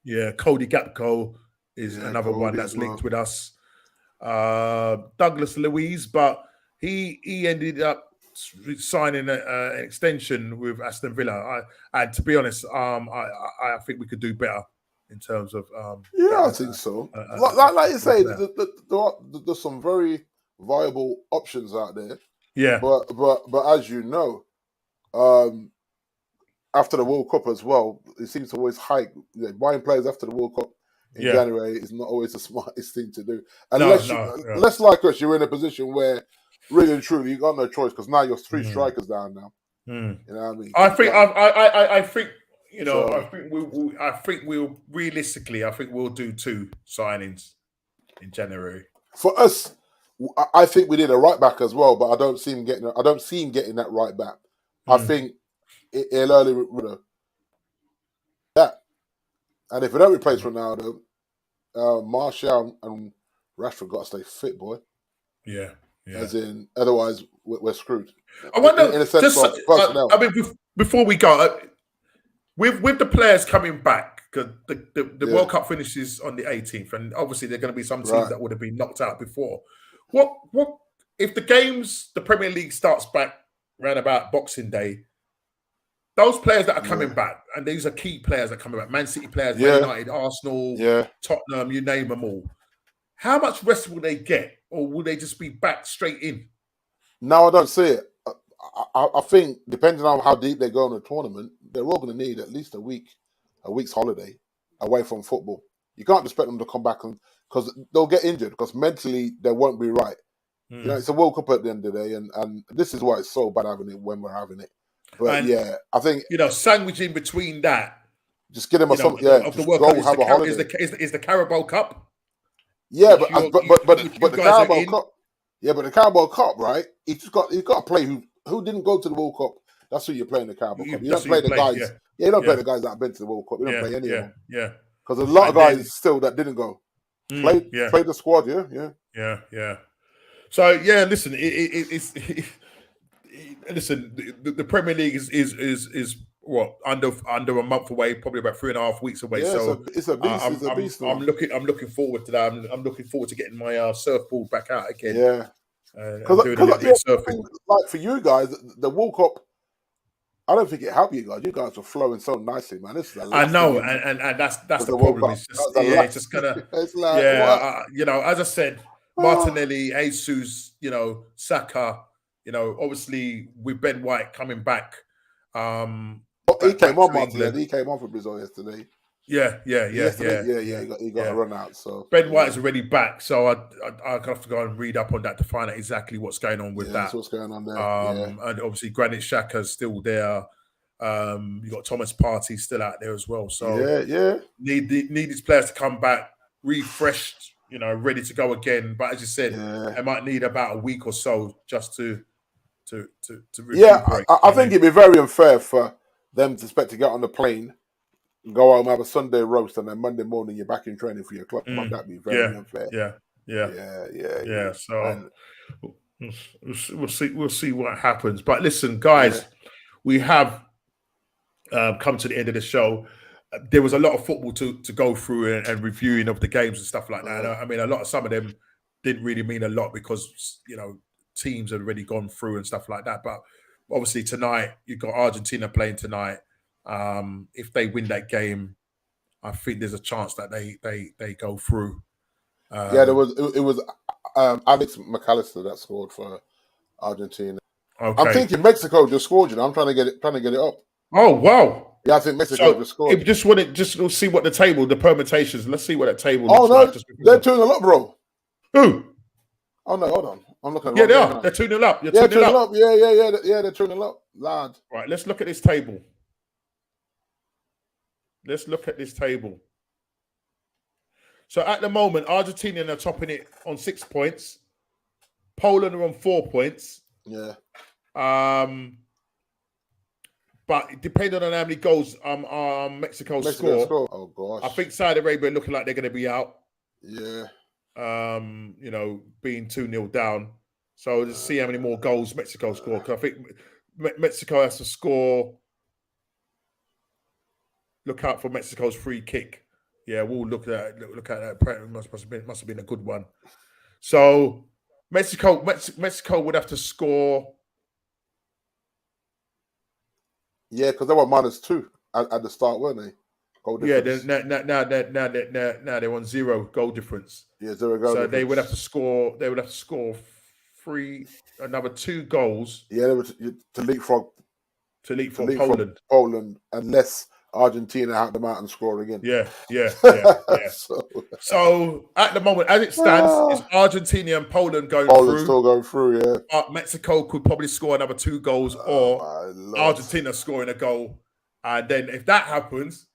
Yeah, Cody Gakpo is another one that's linked with us. Douglas Luiz, but he ended up signing an extension with Aston Villa. And to be honest, I think we could do better in terms of. I think so. Like you say, there's some very viable options out there. Yeah, but as you know, after the World Cup as well, it seems to always hike. Buying players after the World Cup in January is not always the smartest thing to do. Unless like us, you're in a position where really and truly you got no choice because now you're 3 strikers down now. You know what I mean? I think I think we'll realistically, I think we'll do 2 signings in January. For us, I think we need a right back as well, but I don't see him getting that right back. I think he'll early with that. And if we don't replace Ronaldo, Martial and Rashford got to stay fit, boy. Yeah. As in, otherwise we're screwed. I wonder, in a sense of personnel. I mean, before we go, with the players coming back, because the World Cup finishes on the 18th, and obviously there are going to be some teams that would have been knocked out before. What if the Premier League starts back around about Boxing Day? Those players that are coming back, and these are key players that are coming back, Man City players, Man United, Arsenal, Tottenham, you name them all. How much rest will they get, or will they just be back straight in? No, I don't see it. I think, depending on how deep they go in the tournament, they're all going to need at least a week's holiday away from football. You can't expect them to come back because they'll get injured, because mentally they won't be right. You know, it's a World Cup at the end of the day, and this is why it's so bad having it when we're having it. But I think sandwiching between that, just get them of the World Cup is the Carabao Cup. Yeah, but the Carabao Cup. Yeah, but the Carabao Cup, right? He's got to play who didn't go to the World Cup. That's who you play in the Carabao Cup. You don't play the guys. Yeah, you don't play the guys that have been to the World Cup. You don't play any of them. Yeah, because there's a lot of guys still that didn't go. Play the squad. Yeah. So listen, listen. The Premier League is what under a month away, probably about 3.5 weeks away. Yeah, so it's a beast. It's a beast. I'm looking forward to that. I'm looking forward to getting my surfboard back out again. Yeah, because doing a little bit of surfing. Like for you guys, the World Cup, I don't think it helped you guys. You guys were flowing so nicely, man. This is I know, and that's the problem. It's just gonna. It's like, as I said, Martinelli, Jesus, Saka, obviously with Ben White coming back. He came on Martinelli. He came on for Brazil yesterday. Yeah. He got a run out. So Ben White is already back. So I have to go and read up on that to find out exactly what's going on with that. That's what's going on there. And obviously Granit Xhaka's still there. You got Thomas Partey still out there as well. So need these players to come back refreshed, ready to go again. But as you said, they might need about a week or so just to recuperate. I think it'd be very unfair for them to expect to get on the plane, go home, have a Sunday roast, and then Monday morning you're back in training for your club. That'd be very unfair. Yeah. So we'll see what happens. But listen, guys, we have come to the end of the show. There was a lot of football to go through and reviewing of the games and stuff like that. I mean, some of them didn't really mean a lot because teams had already gone through and stuff like that. But obviously tonight you've got Argentina playing tonight. If they win that game, I think there's a chance that they go through. It was Alex McAllister that scored for Argentina. Okay. I'm thinking Mexico just scored. I'm trying to get it up. Oh wow! Yeah, I think Mexico just scored. Just see what the permutations. Let's see what that table looks like. They're 2-0 up, bro. Who? Oh no, hold on. I'm looking at they are. They're 2-0 up. You're 2-0 up. Yeah, they're 2-0 up, lad. Right, let's look at this table. So at the moment, Argentina are topping it on 6 points. Poland are on 4 points. Yeah. But depending on how many goals Mexico score. Oh gosh. I think Saudi Arabia are looking like they're going to be out. Yeah. Being 2-0 down. So let's see how many more goals Mexico score. Because I think Mexico has to score. Look out for Mexico's free kick. Yeah, we'll look at that. Must have been a good one. So Mexico would have to score. Yeah, because they were -2 at the start, weren't they? Goal difference. Yeah, now they're on 0 goal difference. Yeah, 0 goal. So they would have to score. They would have to score another 2 goals. Yeah, they were to leapfrog Poland, unless Argentina had them out and score again. Yeah. So at the moment, as it stands, it's Argentina and Poland going through. Poland still going through, yeah. Mexico could probably score another 2 goals, or Argentina scoring a goal, and then if that happens,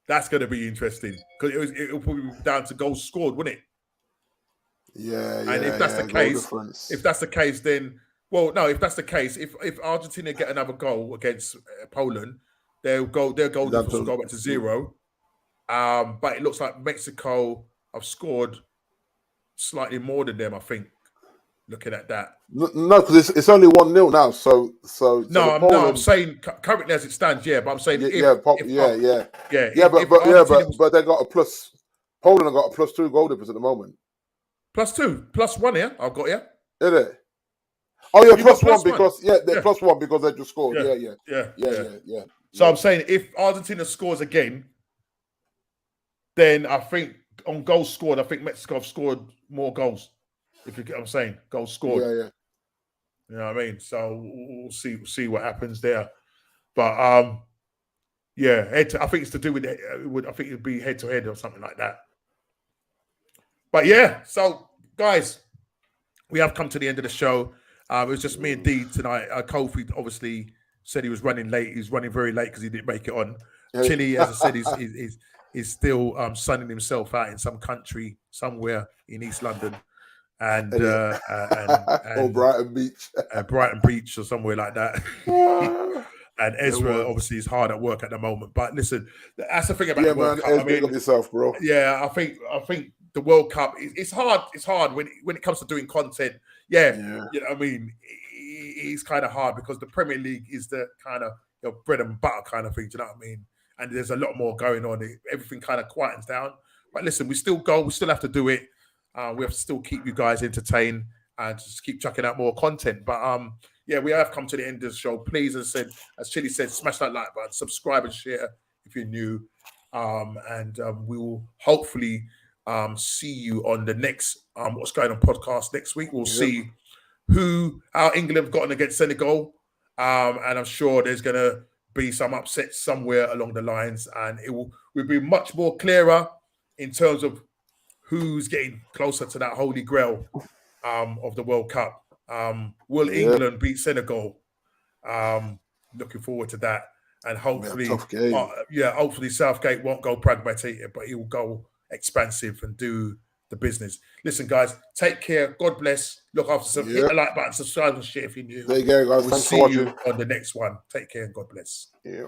that's going to be interesting because it'll probably be down to goals scored, wouldn't it? And if that's the case, then if that's the case, if Argentina get another goal against Poland, their goal difference will go back to 0. But it looks like Mexico have scored slightly more than them, I think. Looking at that, no, because it's only 1-0 now. So I'm saying currently as it stands, but I'm saying but they got a plus. Poland have got a +2 goal difference at the moment. +2, +1 here. I've got here. Is it? Oh yeah, +1 because they're +1 because they just scored. Yeah. So I'm saying if Argentina scores again, then I think on goals scored, I think Mexico have scored more goals. If you get what I'm saying, goals scored. Yeah. You know what I mean? So we'll see what happens there. But I think it's to do with I think it'd be head to head or something like that. But so guys, we have come to the end of the show. It was just me and Dee tonight. Kofi obviously said he was running late. He's running very late because he didn't make it on. Chili, as I said, is still sunning himself out in some country somewhere in East London. And or Brighton Beach. Brighton Beach or somewhere like that. And Ezra obviously is hard at work at the moment. But listen, that's the thing about the World Cup. Ezra, look yourself, bro. Yeah, I think the World Cup it's hard. It's hard when it comes to doing content. You know what I mean? It's kind of hard because the Premier League is the kind of bread and butter kind of thing. Do you know what I mean? And there's a lot more going on. Everything kind of quietens down. But listen, we still go. We still have to do it. We have to still keep you guys entertained and just keep chucking out more content. But we have come to the end of the show. Please, as Chili said, smash that like button, subscribe and share if you're new. And we will hopefully see you on the next What's Going On podcast next week. We'll see how England have gotten against Senegal. And I'm sure there's going to be some upsets somewhere along the lines. And we'll be much more clearer in terms of who's getting closer to that holy grail of the World Cup. Will England beat Senegal? Looking forward to that. And hopefully, hopefully Southgate won't go pragmatic, but he will go expansive and do the business. Listen, guys, take care. God bless. Look after yourself. Hit the like button, subscribe and share if you're new. There you go, guys. We'll see you on the next one. Take care and God bless. Yeah.